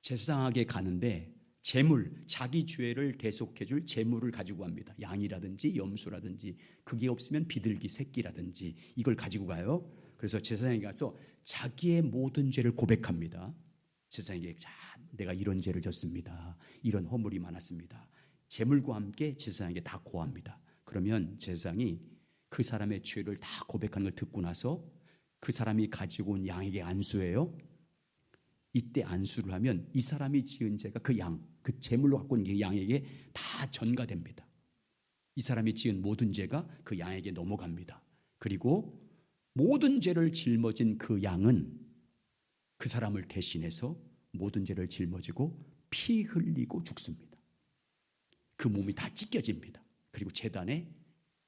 제사장에게 가는데 제물, 자기 죄를 대속해 줄 제물을 가지고 갑니다. 양이라든지 염소라든지, 그게 없으면 비둘기 새끼라든지 이걸 가지고 가요. 그래서 제사장에게 가서 자기의 모든 죄를 고백합니다. 제사장에게, 자, 내가 이런 죄를 졌습니다. 이런 허물이 많았습니다. 제물과 함께 제사장에게 다 고합니다. 그러면 제사장이 그 사람의 죄를 다 고백하는 걸 듣고 나서 그 사람이 가지고 온 양에게 안수해요. 이때 안수를 하면 이 사람이 지은 죄가 그 양, 그 제물로 갖고 있는 양에게 다 전가됩니다. 이 사람이 지은 모든 죄가 그 양에게 넘어갑니다. 그리고 모든 죄를 짊어진 그 양은 그 사람을 대신해서 모든 죄를 짊어지고 피 흘리고 죽습니다. 그 몸이 다 찢겨집니다. 그리고 제단에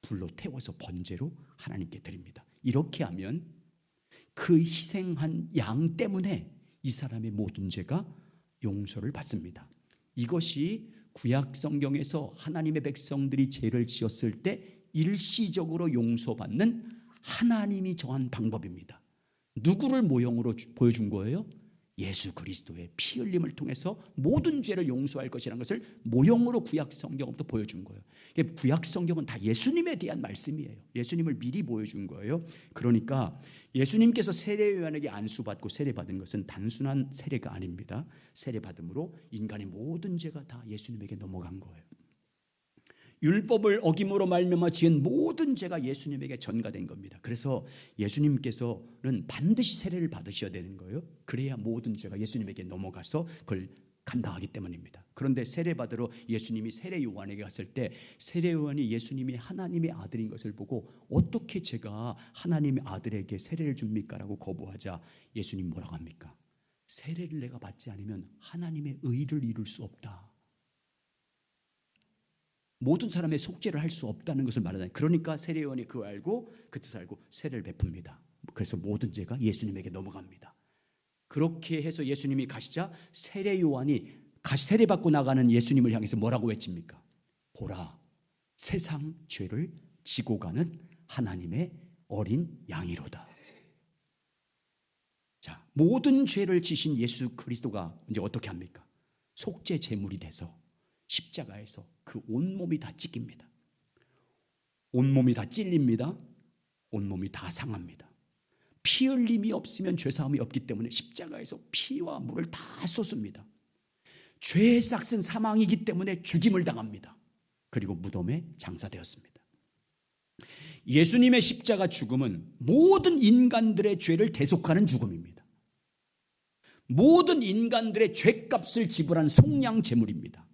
불로 태워서 번제로 하나님께 드립니다. 이렇게 하면 그 희생한 양 때문에 이 사람의 모든 죄가 용서를 받습니다. 이것이 구약 성경에서 하나님의 백성들이 죄를 지었을 때 일시적으로 용서받는 하나님이 정한 방법입니다. 누구를 모형으로 보여준 거예요? 예수 그리스도의 피 흘림을 통해서 모든 죄를 용서할 것이라는 것을 모형으로 구약 성경부터 보여준 거예요. 구약 성경은 다 예수님에 대한 말씀이에요. 예수님을 미리 보여준 거예요. 그러니까 예수님께서 세례 요한에게 안수받고 세례받은 것은 단순한 세례가 아닙니다. 세례받음으로 인간의 모든 죄가 다 예수님에게 넘어간 거예요. 율법을 어김으로 말미암아 지은 모든 죄가 예수님에게 전가된 겁니다. 그래서 예수님께서는 반드시 세례를 받으셔야 되는 거예요. 그래야 모든 죄가 예수님에게 넘어가서 그걸 감당하기 때문입니다. 그런데 세례받으러 예수님이 세례 요한에게 갔을 때 세례 요한이 예수님이 하나님의 아들인 것을 보고 어떻게 제가 하나님의 아들에게 세례를 줍니까? 라고 거부하자 예수님 뭐라고 합니까? 세례를 내가 받지 않으면 하나님의 의를 이룰 수 없다. 모든 사람의 속죄를 할 수 없다는 것을 말하잖아요. 그러니까 세례 요한이 그거 알고 그 뜻을 알고 세례를 베풉니다. 그래서 모든 죄가 예수님에게 넘어갑니다. 그렇게 해서 예수님이 가시자 세례 요한이 세례 받고 나가는 예수님을 향해서 뭐라고 외칩니까? 보라, 세상 죄를 지고 가는 하나님의 어린 양이로다. 자, 모든 죄를 지신 예수 그리스도가 이제 어떻게 합니까? 속죄 제물이 돼서 십자가에서 그 온몸이 다 찢깁니다. 온몸이 다 찔립니다. 온몸이 다 상합니다. 피 흘림이 없으면 죄사함이 없기 때문에 십자가에서 피와 물을 다 쏟습니다. 죄의 싹은 사망이기 때문에 죽임을 당합니다. 그리고 무덤에 장사되었습니다. 예수님의 십자가 죽음은 모든 인간들의 죄를 대속하는 죽음입니다. 모든 인간들의 죄값을 지불한 속량 제물입니다.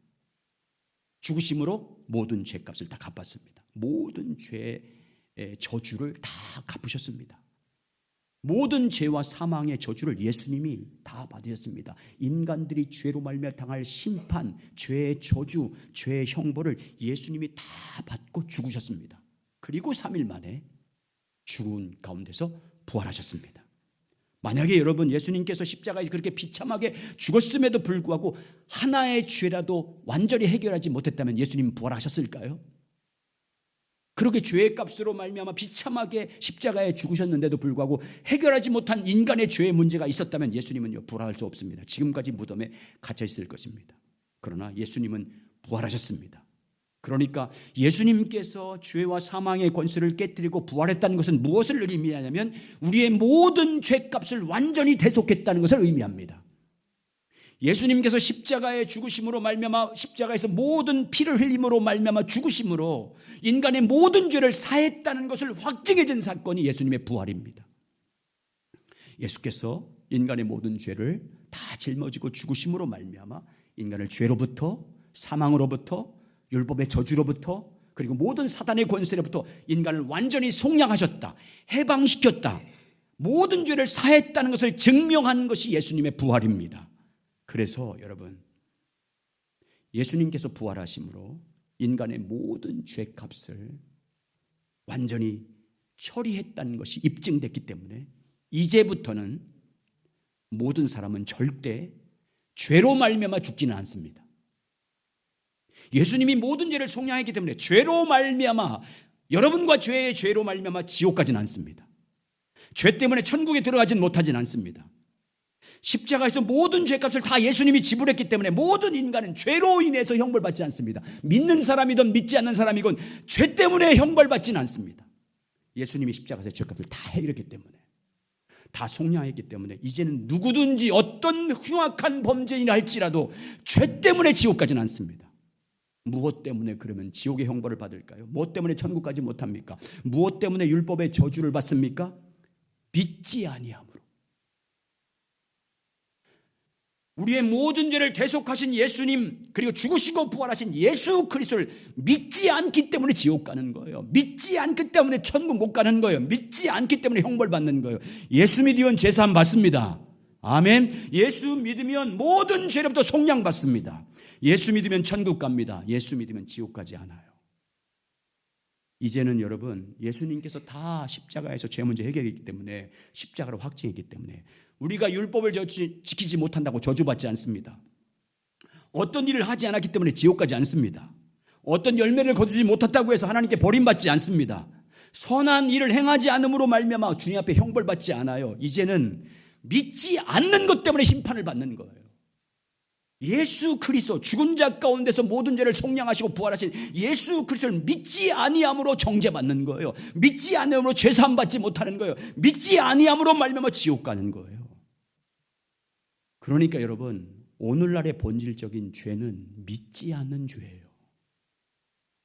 죽으심으로 모든 죄값을 다 갚았습니다. 모든 죄의 저주를 다 갚으셨습니다. 모든 죄와 사망의 저주를 예수님이 다 받으셨습니다. 인간들이 죄로 말미암아 당할 심판, 죄의 저주, 죄의 형벌을 예수님이 다 받고 죽으셨습니다. 그리고 3일 만에 죽은 가운데서 부활하셨습니다. 만약에 여러분 예수님께서 십자가에 그렇게 비참하게 죽었음에도 불구하고 하나의 죄라도 완전히 해결하지 못했다면 예수님 부활하셨을까요? 그렇게 죄의 값으로 말미암아 비참하게 십자가에 죽으셨는데도 불구하고 해결하지 못한 인간의 죄의 문제가 있었다면 예수님은요 부활할 수 없습니다. 지금까지 무덤에 갇혀 있을 것입니다. 그러나 예수님은 부활하셨습니다. 그러니까 예수님께서 죄와 사망의 권세를 깨뜨리고 부활했다는 것은 무엇을 의미하냐면 우리의 모든 죄값을 완전히 대속했다는 것을 의미합니다. 예수님께서 십자가의 죽으심으로 말미암아 십자가에서 모든 피를 흘림으로 말미암아 죽으심으로 인간의 모든 죄를 사했다는 것을 확증해 준 사건이 예수님의 부활입니다. 예수께서 인간의 모든 죄를 다 짊어지고 죽으심으로 말미암아 인간을 죄로부터 사망으로부터 율법의 저주로부터 그리고 모든 사단의 권세로부터 인간을 완전히 속량하셨다. 해방시켰다. 모든 죄를 사했다는 것을 증명한 것이 예수님의 부활입니다. 그래서 여러분 예수님께서 부활하심으로 인간의 모든 죄값을 완전히 처리했다는 것이 입증됐기 때문에 이제부터는 모든 사람은 절대 죄로 말미암아 죽지는 않습니다. 예수님이 모든 죄를 속량했기 때문에 죄로 말미암아 여러분과 죄의 죄로 말미암아 지옥 가지는 않습니다. 죄 때문에 천국에 들어가진 못하진 않습니다. 십자가에서 모든 죄값을 다 예수님이 지불했기 때문에 모든 인간은 죄로 인해서 형벌받지 않습니다. 믿는 사람이든 믿지 않는 사람이건 죄 때문에 형벌받지는 않습니다. 예수님이 십자가에서 죄값을 다 해결했기 때문에 다 속량했기 때문에 이제는 누구든지 어떤 흉악한 범죄인이 할지라도 죄 때문에 지옥 가지는 않습니다. 무엇 때문에 그러면 지옥의 형벌을 받을까요? 무엇 때문에 천국 가지 못합니까? 무엇 때문에 율법의 저주를 받습니까? 믿지 아니함으로. 우리의 모든 죄를 대속하신 예수님 그리고 죽으시고 부활하신 예수 그리스도를 믿지 않기 때문에 지옥 가는 거예요. 믿지 않기 때문에 천국 못 가는 거예요. 믿지 않기 때문에 형벌 받는 거예요. 예수 믿으면 제사함 받습니다. 아멘. 예수 믿으면 모든 죄로부터 속량 받습니다. 예수 믿으면 천국 갑니다. 예수 믿으면 지옥 가지 않아요. 이제는 여러분 예수님께서 다 십자가에서 죄 문제 해결했기 때문에 십자가로 확증했기 때문에 우리가 율법을 지키지 못한다고 저주받지 않습니다. 어떤 일을 하지 않았기 때문에 지옥 가지 않습니다. 어떤 열매를 거두지 못했다고 해서 하나님께 버림받지 않습니다. 선한 일을 행하지 않음으로 말미암아 주님 앞에 형벌받지 않아요. 이제는 믿지 않는 것 때문에 심판을 받는 거예요. 예수 그리스도 죽은 자 가운데서 모든 죄를 속량하시고 부활하신 예수 그리스도를 믿지 아니함으로 정죄받는 거예요. 믿지 아니함으로 죄사함 받지 못하는 거예요. 믿지 아니함으로 말미암아 지옥 가는 거예요. 그러니까 여러분 오늘날의 본질적인 죄는 믿지 않는 죄예요.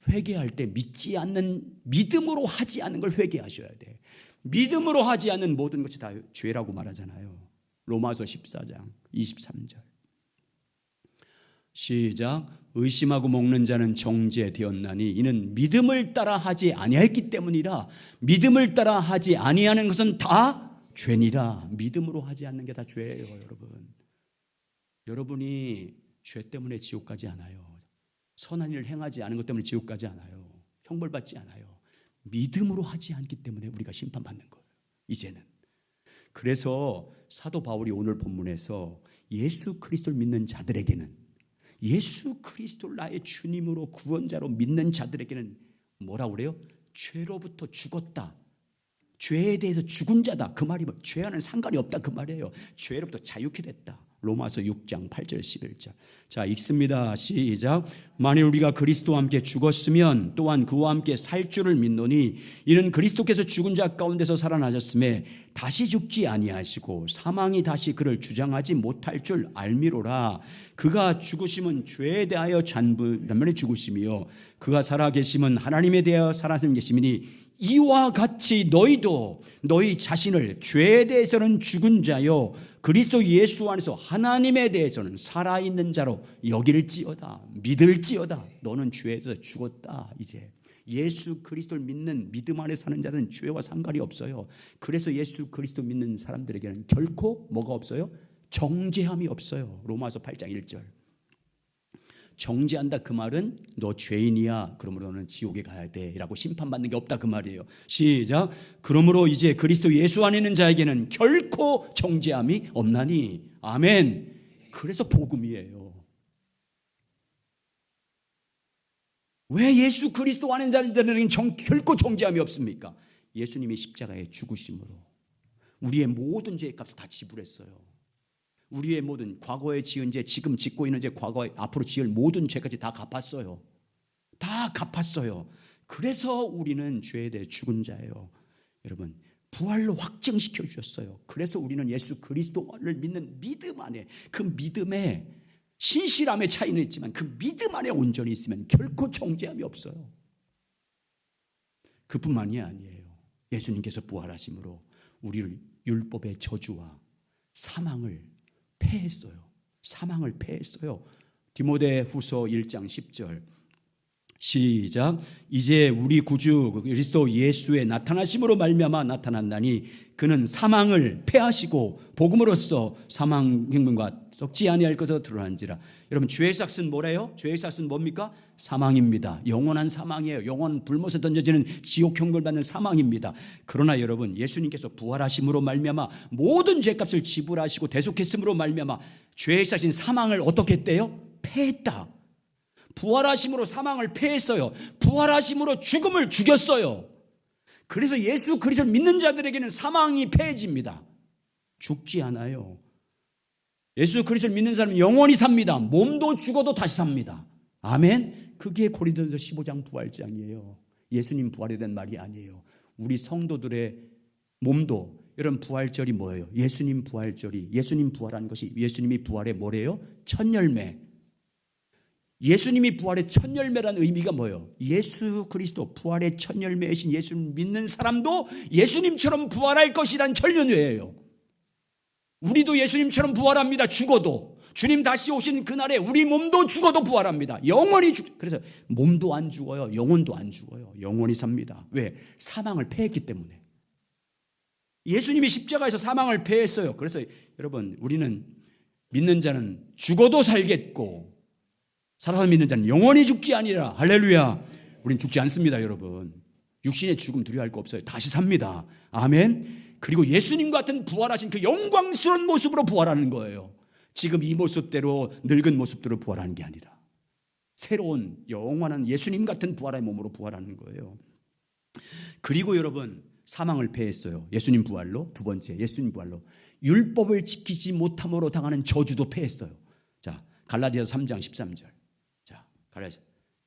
회개할 때 믿지 않는 믿음으로 하지 않는 걸 회개하셔야 돼. 믿음으로 하지 않는 모든 것이 다 죄라고 말하잖아요. 로마서 14장 23절. 시작. 의심하고 먹는 자는 정죄되었나니 이는 믿음을 따라 하지 아니하였기 때문이라. 믿음을 따라 하지 아니하는 것은 다 죄니라. 믿음으로 하지 않는 게 다 죄예요, 여러분. 여러분이 죄 때문에 지옥 가지 않아요. 선한 일을 행하지 않은 것 때문에 지옥 가지 않아요. 형벌받지 않아요. 믿음으로 하지 않기 때문에 우리가 심판받는 거예요, 이제는. 그래서 사도 바울이 오늘 본문에서 예수 그리스도를 믿는 자들에게는, 예수 그리스도를 나의 주님으로 구원자로 믿는 자들에게는 뭐라고 그래요? 죄로부터 죽었다, 죄에 대해서 죽은 자다. 그 말이 뭐 죄와는 상관이 없다 그 말이에요. 죄로부터 자유케 됐다. 로마서 6장 8절 11절. 자, 읽습니다. 시작. 만일 우리가 그리스도와 함께 죽었으면 또한 그와 함께 살 줄을 믿노니 이는 그리스도께서 죽은 자 가운데서 살아나셨음에 다시 죽지 아니하시고 사망이 다시 그를 주장하지 못할 줄 알미로라. 그가 죽으심은 죄에 대하여 단번에 죽으심이요 그가 살아계심은 하나님에 대하여 살아계심이니 이와 같이 너희도 너희 자신을 죄에 대해서는 죽은 자요 그리스도 예수 안에서 하나님에 대해서는 살아있는 자로 여길지어다. 믿을지어다. 너는 죄에서 죽었다. 이제 예수 그리스도를 믿는 믿음 안에 사는 자들은 죄와 상관이 없어요. 그래서 예수 그리스도 믿는 사람들에게는 결코 뭐가 없어요? 정죄함이 없어요. 로마서 8장 1절. 정죄한다 그 말은 너 죄인이야, 그러므로 너는 지옥에 가야 돼 라고 심판받는 게 없다 그 말이에요. 시작. 그러므로 이제 그리스도 예수 안에 있는 자에게는 결코 정죄함이 없나니. 아멘. 그래서 복음이에요. 왜 예수 그리스도 안에 있는 자들에게는 결코 정죄함이 없습니까? 예수님이 십자가에 죽으심으로 우리의 모든 죄의 값을 다 지불했어요. 우리의 모든 과거에 지은 죄, 지금 짓고 있는 죄, 과거에 앞으로 지을 모든 죄까지 다 갚았어요. 다 갚았어요. 그래서 우리는 죄에 대해 죽은 자예요. 여러분, 부활로 확증시켜 주셨어요. 그래서 우리는 예수 그리스도를 믿는 믿음 안에, 그 믿음에 신실함의 차이는 있지만 그 믿음 안에 온전히 있으면 결코 정죄함이 없어요. 그뿐만이 아니에요. 예수님께서 부활하심으로 우리를 율법의 저주와 사망을 패했어요. 사망을 패했어요. 디모데후서 1장 10절. 시작. 이제 우리 구주 그리스도 예수의 나타나심으로 말미암아 나타난다니 그는 사망을 패하시고 복음으로써 사망 행문과 썩지 아니할 것으로 드러난지라. 여러분, 죄의 삭은 뭐래요? 죄의 삭은 뭡니까? 사망입니다. 영원한 사망이에요. 영원 불못에 던져지는 지옥 형벌 받는 사망입니다. 그러나 여러분, 예수님께서 부활하심으로 말미암아 모든 죄값을 지불하시고 대속했음으로 말미암아 죄의 삭인 사망을 어떻게 했대요? 패했다. 부활하심으로 사망을 패했어요. 부활하심으로 죽음을 죽였어요. 그래서 예수 그리스도를 믿는 자들에게는 사망이 패해집니다. 죽지 않아요. 예수 그리스도를 믿는 사람은 영원히 삽니다. 몸도 죽어도 다시 삽니다. 아멘. 그게 고린도전서 15장 부활장이에요. 예수님 부활에 대한 말이 아니에요. 우리 성도들의 몸도, 여러분, 부활절이 뭐예요? 예수님 부활절이, 예수님 부활한 것이, 예수님이 부활의 뭐래요? 첫 열매. 예수님이 부활의 첫 열매라는 의미가 뭐예요? 예수 그리스도 부활의 첫 열매이신 예수님 믿는 사람도 예수님처럼 부활할 것이란 천년회예요. 우리도 예수님처럼 부활합니다. 죽어도. 주님 다시 오신 그날에 우리 몸도 죽어도 부활합니다. 영원히 그래서 몸도 안 죽어요. 영혼도 안 죽어요. 영원히 삽니다. 왜? 사망을 패했기 때문에. 예수님이 십자가에서 사망을 패했어요. 그래서 여러분, 우리는 믿는 자는 죽어도 살겠고 살아서 믿는 자는 영원히 죽지 아니라. 할렐루야. 우린 죽지 않습니다, 여러분. 육신의 죽음 두려워할 거 없어요. 다시 삽니다. 아멘. 그리고 예수님 같은 부활하신 그 영광스러운 모습으로 부활하는 거예요. 지금 이 모습대로 늙은 모습대로 부활하는 게 아니라 새로운 영원한 예수님 같은 부활의 몸으로 부활하는 거예요. 그리고 여러분, 사망을 패했어요. 예수님 부활로. 두 번째, 예수님 부활로 율법을 지키지 못함으로 당하는 저주도 패했어요. 자, 갈라디아서 3장 13절. 자, 갈라디아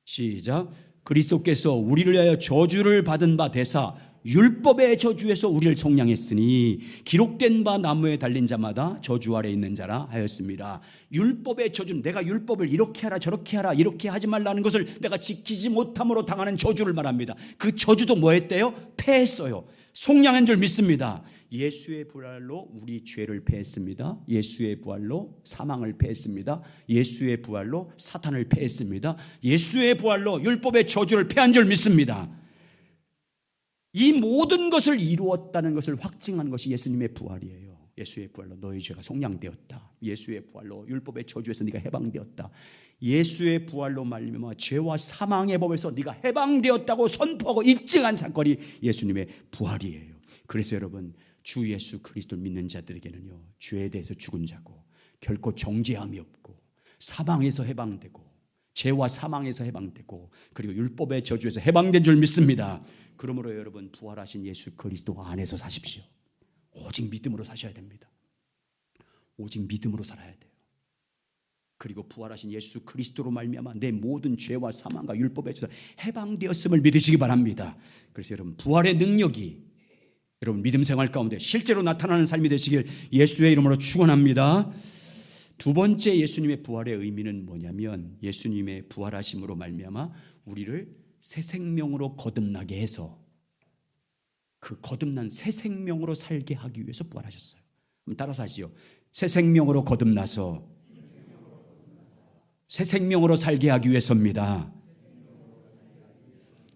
시작. 그리스도께서 우리를 위하여 저주를 받은 바 되사 율법의 저주에서 우리를 속량했으니 기록된 바 나무에 달린 자마다 저주 아래 있는 자라 하였습니다. 율법의 저주는 내가 율법을 이렇게 하라 저렇게 하라 이렇게 하지 말라는 것을 내가 지키지 못함으로 당하는 저주를 말합니다. 그 저주도 뭐 했대요? 패했어요. 속량한 줄 믿습니다. 예수의 부활로 우리 죄를 패했습니다. 예수의 부활로 사망을 패했습니다. 예수의 부활로 사탄을 패했습니다. 예수의 부활로 율법의 저주를 패한 줄 믿습니다. 이 모든 것을 이루었다는 것을 확증한 것이 예수님의 부활이에요. 예수의 부활로 너희 죄가 속량되었다. 예수의 부활로 율법의 저주에서 네가 해방되었다. 예수의 부활로 말미암아 죄와 사망의 법에서 네가 해방되었다고 선포하고 입증한 사건이 예수님의 부활이에요. 그래서 여러분, 주 예수 그리스도를 믿는 자들에게는요, 죄에 대해서 죽은 자고 결코 정죄함이 없고 사망에서 해방되고 죄와 사망에서 해방되고 그리고 율법의 저주에서 해방된 줄 믿습니다. 그러므로 여러분, 부활하신 예수 그리스도 안에서 사십시오. 오직 믿음으로 사셔야 됩니다. 오직 믿음으로 살아야 돼요. 그리고 부활하신 예수 그리스도로 말미암아 내 모든 죄와 사망과 율법의 저주에서 해방되었음을 믿으시기 바랍니다. 그래서 여러분, 부활의 능력이 여러분 믿음 생활 가운데 실제로 나타나는 삶이 되시길 예수의 이름으로 축원합니다. 두 번째 예수님의 부활의 의미는 뭐냐면, 예수님의 부활하심으로 말미암아 우리를 새 생명으로 거듭나게 해서 그 거듭난 새 생명으로 살게 하기 위해서 부활하셨어요. 그럼 따라서 하시죠. 새 생명으로 거듭나서 새 생명으로 살게 하기 위해서입니다.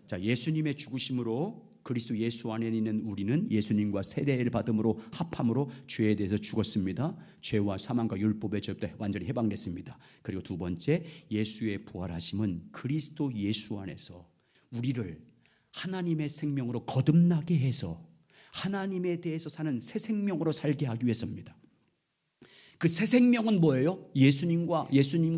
자, 예수님의 죽으심으로 그리스도 예수 안에 있는 우리는 예수님과 세례를 받음으로 합함으로 죄에 대해서 죽었습니다. 죄와 사망과 율법의 죄부터 완전히 해방됐습니다. 그리고 두 번째, 예수의 부활하심은 그리스도 예수 안에서 우리를 하나님의 생명으로 거듭나게 해서 하나님에 대해서 사는 새 생명으로 살게 하기 위해서입니다. 그 새 생명은 뭐예요? 예수님과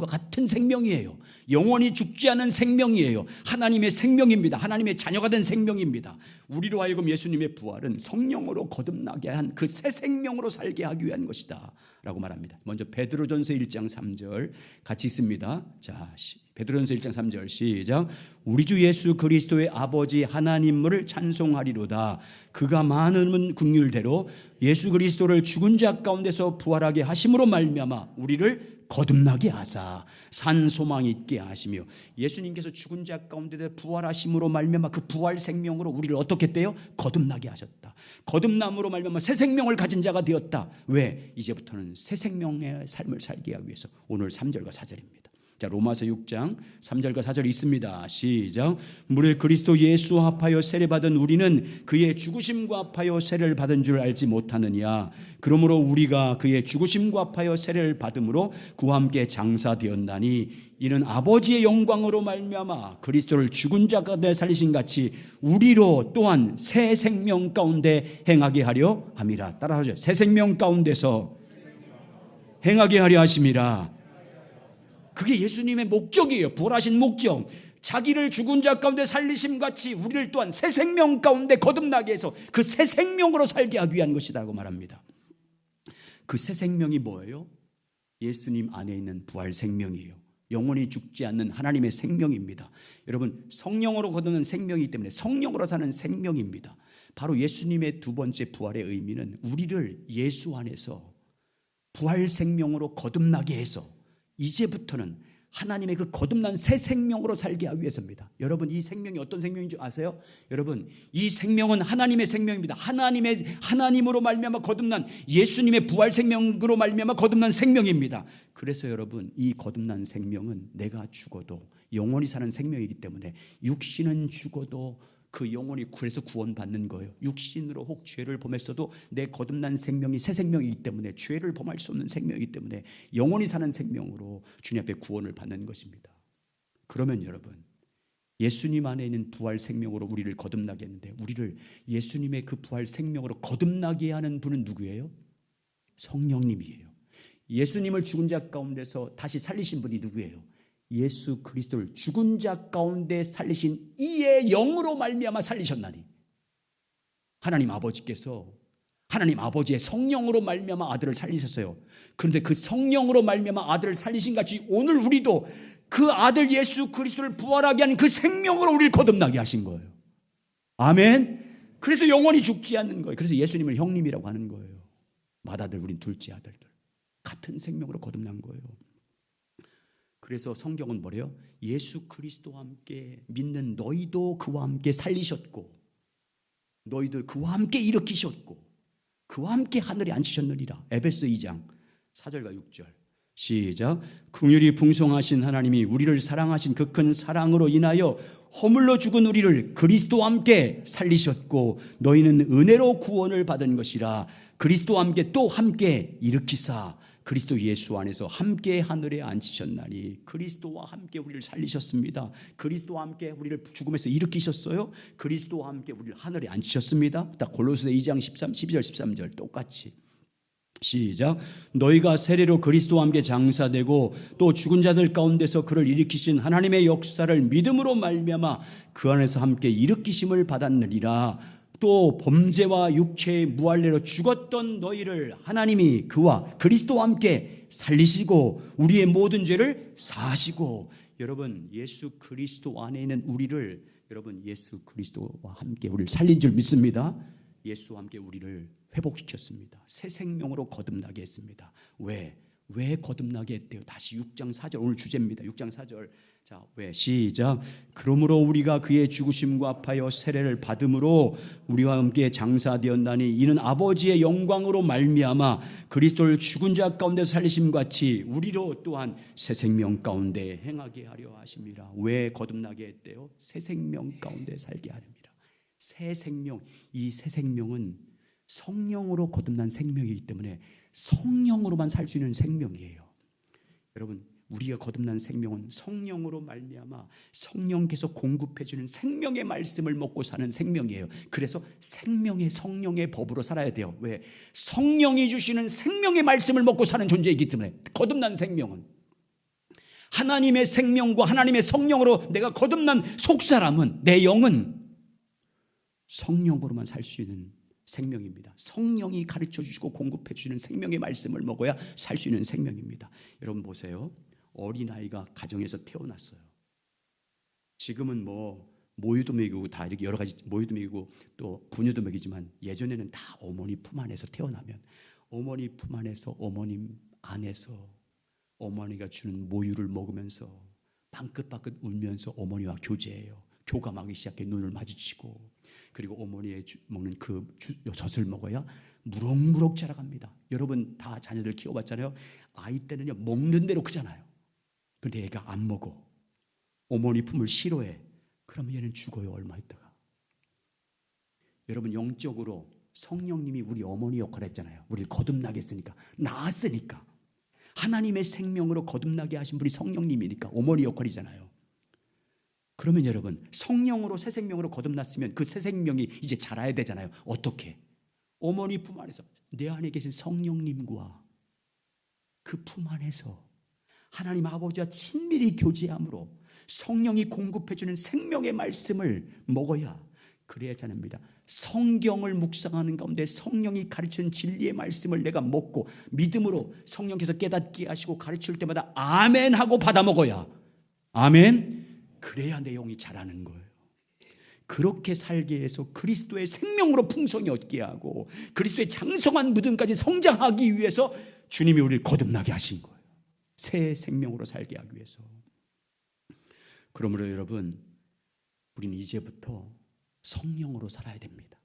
같은 생명이에요. 영원히 죽지 않은 생명이에요. 하나님의 생명입니다. 하나님의 자녀가 된 생명입니다. 우리로 하여금 예수님의 부활은 성령으로 거듭나게 한 그 새 생명으로 살게 하기 위한 것이다 라고 말합니다. 먼저 베드로전서 1장 3절 같이 읽습니다. 자, 베드로전서 1장 3절 시작. 우리 주 예수 그리스도의 아버지 하나님을 찬송하리로다. 그가 많은 긍휼대로 예수 그리스도를 죽은 자 가운데서 부활하게 하심으로 말미암아 우리를 거듭나게 하사 산 소망 있게 하시며, 예수님께서 죽은 자 가운데 부활하심으로 말미암아 그 부활 생명으로 우리를 어떻게 했대요? 거듭나게 하셨다. 거듭남으로 말미암아 새 생명을 가진 자가 되었다. 왜? 이제부터는 새 생명의 삶을 살게 하기 위해서. 오늘 3절과 4절입니다. 자, 로마서 6장 3절과 4절이 있습니다. 시작. 무릇 그리스도 예수 합하여 세례받은 우리는 그의 죽으심과 합하여 세례를 받은 줄 알지 못하느냐. 그러므로 우리가 그의 죽으심과 합하여 세례를 받음으로 그와 함께 장사되었나니 이는 아버지의 영광으로 말미암아 그리스도를 죽은 자 가운데 살리신 같이 우리로 또한 새 생명 가운데 행하게 하려 함이라. 따라하죠. 새 생명 가운데서 행하게 하려 하심이라. 그게 예수님의 목적이에요. 부활하신 목적. 자기를 죽은 자 가운데 살리심 같이 우리를 또한 새 생명 가운데 거듭나게 해서 그 새 생명으로 살게 하기 위한 것이라고 말합니다. 그 새 생명이 뭐예요? 예수님 안에 있는 부활 생명이에요. 영원히 죽지 않는 하나님의 생명입니다. 여러분, 성령으로 거듭난 생명이기 때문에 성령으로 사는 생명입니다. 바로 예수님의 두 번째 부활의 의미는 우리를 예수 안에서 부활 생명으로 거듭나게 해서 이제부터는 하나님의 그 거듭난 새 생명으로 살게 하기 위해서입니다. 여러분, 이 생명이 어떤 생명인지 아세요? 여러분, 이 생명은 하나님의 생명입니다. 하나님으로 말미암아 거듭난 예수님의 부활 생명으로 말미암아 거듭난 생명입니다. 그래서 여러분, 이 거듭난 생명은 내가 죽어도 영원히 사는 생명이기 때문에 육신은 죽어도 그 영혼이 그래서 구원받는 거예요. 육신으로 혹 죄를 범했어도 내 거듭난 생명이 새 생명이기 때문에 죄를 범할 수 없는 생명이기 때문에 영원히 사는 생명으로 주님 앞에 구원을 받는 것입니다. 그러면 여러분, 예수님 안에 있는 부활 생명으로 우리를 거듭나게 했는데 우리를 예수님의 그 부활 생명으로 거듭나게 하는 분은 누구예요? 성령님이에요. 예수님을 죽은 자 가운데서 다시 살리신 분이 누구예요? 예수 그리스도를 죽은 자 가운데 살리신 이의 영으로 말미암아 살리셨나니, 하나님 아버지께서 하나님 아버지의 성령으로 말미암아 아들을 살리셨어요. 그런데 그 성령으로 말미암아 아들을 살리신 같이 오늘 우리도 그 아들 예수 그리스도를 부활하게 하는 그 생명으로 우리를 거듭나게 하신 거예요. 아멘. 그래서 영원히 죽지 않는 거예요. 그래서 예수님을 형님이라고 하는 거예요. 맏아들, 우린 둘째 아들들. 같은 생명으로 거듭난 거예요. 그래서 성경은 뭐래요? 예수 그리스도와 함께 믿는 너희도 그와 함께 살리셨고, 너희들 그와 함께 일으키셨고, 그와 함께 하늘에 앉히셨느니라. 에베소 2장 4절과 6절 시작. 긍휼이 풍성하신 하나님이 우리를 사랑하신 그 큰 사랑으로 인하여 허물로 죽은 우리를 그리스도와 함께 살리셨고 너희는 은혜로 구원을 받은 것이라. 그리스도와 함께 또 함께 일으키사 그리스도 예수 안에서 함께 하늘에 앉히셨나니. 그리스도와 함께 우리를 살리셨습니다. 그리스도와 함께 우리를 죽음에서 일으키셨어요. 그리스도와 함께 우리를 하늘에 앉히셨습니다. 딱 골로새 2장 12절 13절 똑같이 시작. 너희가 세례로 그리스도와 함께 장사되고 또 죽은 자들 가운데서 그를 일으키신 하나님의 역사를 믿음으로 말미암아 그 안에서 함께 일으키심을 받았느니라. 또 범죄와 육체의 무할례로 죽었던 너희를 하나님이 그와 그리스도와 함께 살리시고 우리의 모든 죄를 사하시고. 여러분 예수 그리스도 안에 있는 우리를 여러분 예수 그리스도와 함께 우리를 살린 줄 믿습니다. 예수와 함께 우리를 회복시켰습니다. 새 생명으로 거듭나게 했습니다. 왜 거듭나게 했대요? 다시 6장 4절 오늘 주제입니다. 6장 4절 자, 왜? 시작. 그러므로 우리가 그의 죽으심과 합하여 세례를 받음으로 우리와 함께 장사되었나니 이는 아버지의 영광으로 말미암아 그리스도를 죽은 자 가운데서 살리심 같이 우리로 또한 새 생명 가운데 행하게 하려 하심이라. 왜 거듭나게 했대요? 새 생명 가운데 살게 하렵니다. 새 생명, 이 새 생명은 성령으로 거듭난 생명이기 때문에 성령으로만 살 수 있는 생명이에요. 여러분 우리가 거듭난 생명은 성령으로 말미암아 성령께서 공급해 주는 생명의 말씀을 먹고 사는 생명이에요. 그래서 생명의 성령의 법으로 살아야 돼요. 왜? 성령이 주시는 생명의 말씀을 먹고 사는 존재이기 때문에. 거듭난 생명은 하나님의 생명과 하나님의 성령으로 내가 거듭난 속사람은, 내 영은 성령으로만 살 수 있는 생명입니다. 성령이 가르쳐 주시고 공급해 주시는 생명의 말씀을 먹어야 살 수 있는 생명입니다. 여러분 보세요. 어린아이가 가정에서 태어났어요. 지금은 뭐 모유도 먹이고 다 이렇게 여러 가지 모유도 먹이고 또 분유도 먹이지만 예전에는 다 어머니 품 안에서 태어나면 어머니 품 안에서 어머님 안에서 어머니가 주는 모유를 먹으면서 방긋방긋 울면서 어머니와 교제해요. 교감하기 시작해 눈을 마주치고 그리고 어머니의 먹는 그 젖을 먹어야 무럭무럭 자라갑니다. 여러분 다 자녀들 키워봤잖아요. 아이 때는요 먹는 대로 크잖아요. 근데 애가 안 먹어. 어머니 품을 싫어해. 그러면 얘는 죽어요. 얼마 있다가. 여러분 영적으로 성령님이 우리 어머니 역할을 했잖아요. 우리를 거듭나게 했으니까. 낳았으니까. 하나님의 생명으로 거듭나게 하신 분이 성령님이니까 어머니 역할이잖아요. 그러면 여러분 성령으로 새 생명으로 거듭났으면 그 새 생명이 이제 자라야 되잖아요. 어떻게? 어머니 품 안에서 내 안에 계신 성령님과 그 품 안에서 하나님 아버지와 친밀히 교제함으로 성령이 공급해주는 생명의 말씀을 먹어야 그래야 자랍니다. 성경을 묵상하는 가운데 성령이 가르치는 진리의 말씀을 내가 먹고 믿음으로 성령께서 깨닫게 하시고 가르칠 때마다 아멘 하고 받아 먹어야 아멘 그래야 내 영이 자라는 거예요. 그렇게 살게 해서 그리스도의 생명으로 풍성히 얻게 하고 그리스도의 장성한 믿음까지 성장하기 위해서 주님이 우리를 거듭나게 하신 거예요. 새 생명으로 살게 하기 위해서. 그러므로 여러분 우리는 이제부터 성령으로 살아야 됩니다.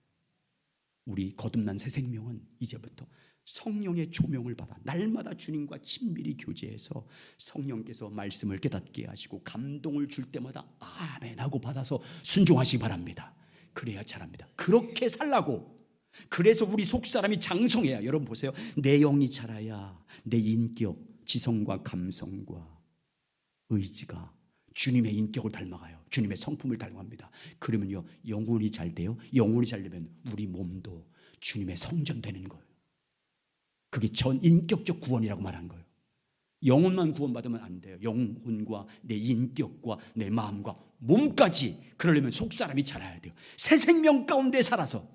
우리 거듭난 새 생명은 이제부터 성령의 조명을 받아 날마다 주님과 친밀히 교제해서 성령께서 말씀을 깨닫게 하시고 감동을 줄 때마다 아멘 하고 받아서 순종하시기 바랍니다. 그래야 잘합니다. 그렇게 살라고. 그래서 우리 속사람이 장성해야. 여러분 보세요. 내 영이 자라야 내 인격, 지성과 감성과 의지가 주님의 인격을 닮아가요. 주님의 성품을 닮아갑니다. 그러면요 영혼이 잘 돼요. 영혼이 잘 되면 우리 몸도 주님의 성전되는 거예요. 그게 전 인격적 구원이라고 말한 거예요. 영혼만 구원받으면 안 돼요. 영혼과 내 인격과 내 마음과 몸까지. 그러려면 속사람이 자라야 돼요. 새 생명 가운데 살아서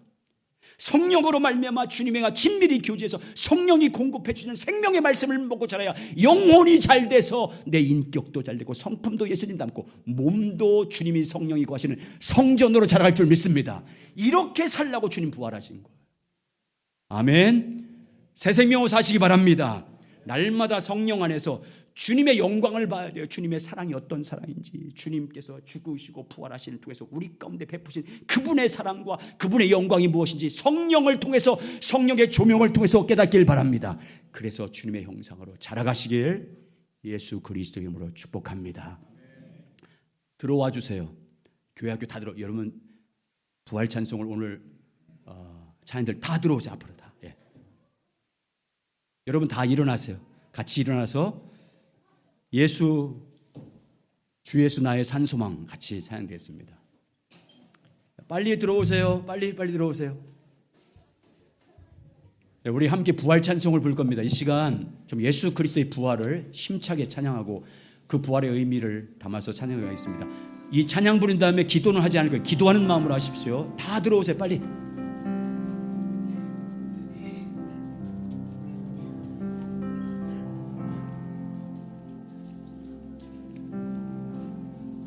성령으로 말미암아 주님과 친밀히 교제해서 성령이 공급해 주는 생명의 말씀을 먹고 자라야 영혼이 잘 돼서 내 인격도 잘 되고 성품도 예수님 닮고 몸도 주님이 성령이 거하시는 성전으로 자라갈 줄 믿습니다. 이렇게 살라고 주님 부활하신 거예요. 아멘. 새 생명으로 사시기 바랍니다. 날마다 성령 안에서 주님의 영광을 봐야 돼요. 주님의 사랑이 어떤 사랑인지, 주님께서 죽으시고 부활하시는 통해서 우리 가운데 베푸신 그분의 사랑과 그분의 영광이 무엇인지 성령을 통해서, 성령의 조명을 통해서 깨닫길 바랍니다. 그래서 주님의 형상으로 자라가시길 예수 그리스도 이름으로 축복합니다. 들어와 주세요. 교회 학교 다 여러분 부활 찬송을 오늘 찬양들 다 들어오세요. 앞으로 다. 예. 여러분 다 일어나세요. 같이 일어나서 주 예수 나의 산소망 같이 찬양되겠습니다. 빨리 들어오세요. 빨리 들어오세요. 네, 우리 함께 부활 찬송을 부를 겁니다. 이 시간 좀 예수 그리스도의 부활을 힘차게 찬양하고 그 부활의 의미를 담아서 찬양하겠습니다. 이 찬양 부른 다음에 기도는 하지 않을 거예요. 기도하는 마음으로 하십시오. 다 들어오세요. 빨리.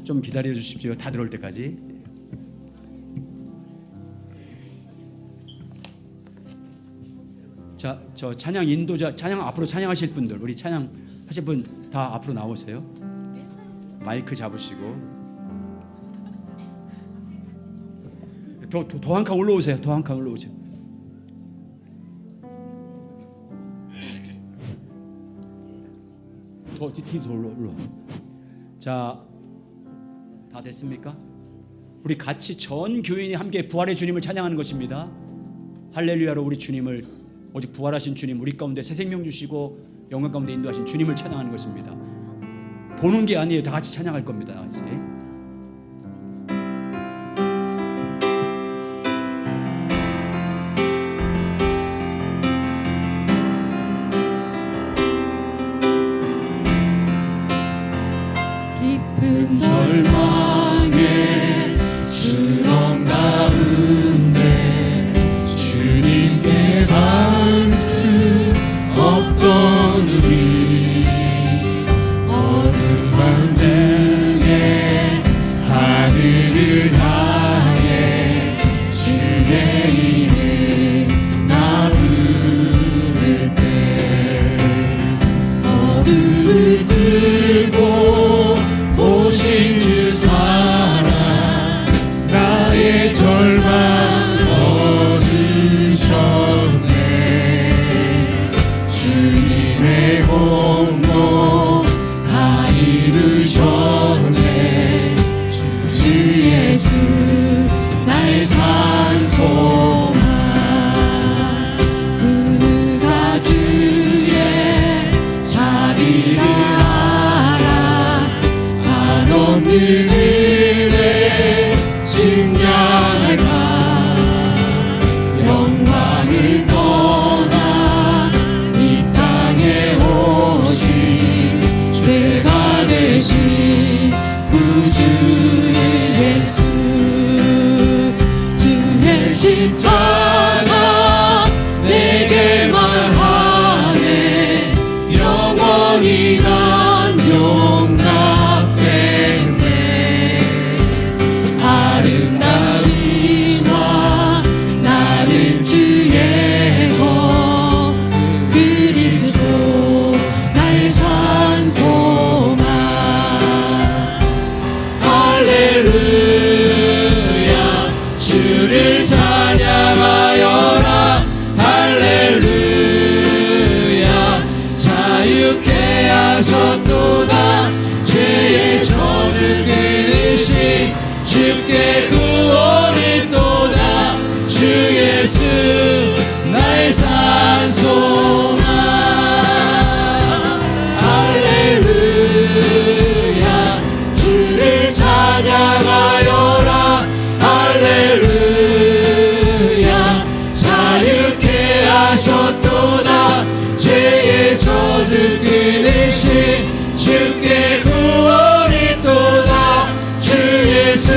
좀 기다려 주십시오. 다 들어올 때까지. 자, 저 찬양 인도자, 찬양 앞으로 찬양하실 분들, 우리 찬양 하실 분 다 앞으로 나오세요. 마이크 잡으시고 더 한 칸 올라오세요. 더 한 칸 올라오세요. 더 올라. 자, 다 됐습니까? 우리 같이 전 교인이 함께 부활의 주님을 찬양하는 것입니다. 할렐루야로 우리 주님을, 오직 부활하신 주님, 우리 가운데 새 생명 주시고 영광 가운데 인도하신 주님을 찬양하는 것입니다. 보는 게 아니에요. 다 같이 찬양할 겁니다. 다 같이.
깊은 절망의 수렁 가운데 주님께 닿을 수 없던 우리, 어두운 밤 중에 하늘을 향해 주의 이름 나 부를 때, 어둠을 뚫고 오신 주 사랑 나의 절망 얻으셨네. 주님의 공로 다 이루셨네. 주 예수 나의 산소망, 그가 주의 자비를 알아 한없는 측량할까. 영광을 떠나 이 땅에 오신 죄가 되신 구주 예수, 주의 십자가 내게 말하네. 영원히 난 용납됐네. 아름다우시와 나는 주의 것, 그리스도 나의 산소망. 할렐루야 주를 찬양하여라. 할렐루야 자유케 하셨도다. 죄의 저주 끊으신 주께 구원이 또다. 주 예수 나의 산소망. 할렐루야 주를 찬양하여라. 할렐루야 자유케 하셨도다. 죄의 저주 끊으신 주께 구원이 또다. 주 예수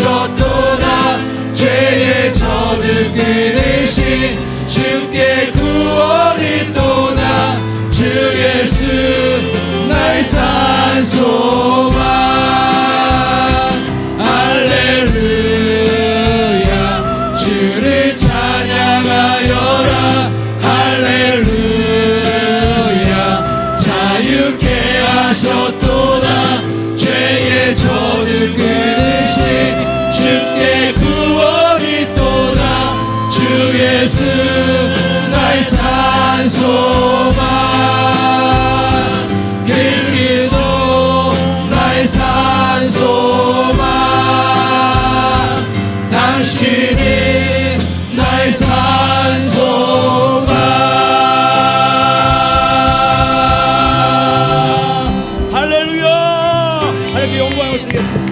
하셨도다 죄의 젖을 끊으신 주께 구원이 또다 주 예수 나의 산소만 할렐루야 주를 찬양하여라 할렐루야 자유케 하셨도다 죄의 젖을 끊으신 주께 구원이 또다 주 예수 나의 산소만 그리스도 나의 산소만 당신이 나의 산소만
할렐루야! 하나님께 영광을 드리겠습니다.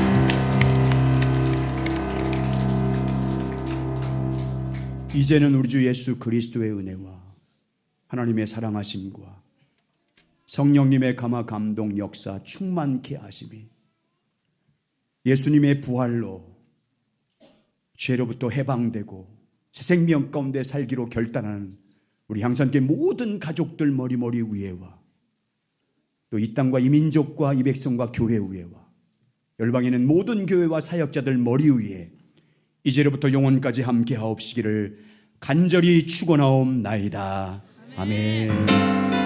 이제는 우리 주 예수 그리스도의 은혜와 하나님의 사랑하심과 성령님의 감화 감동 역사 충만케 하심이 예수님의 부활로 죄로부터 해방되고 새 생명 가운데 살기로 결단하는 우리 향산교회 모든 가족들 머리머리 위에와 또 이 땅과 이 민족과 이 백성과 교회 위에와 열방에 있는 모든 교회와 사역자들 머리 위에 이제로부터 영원까지 함께 하옵시기를 간절히 축원하옵나이다. 아멘.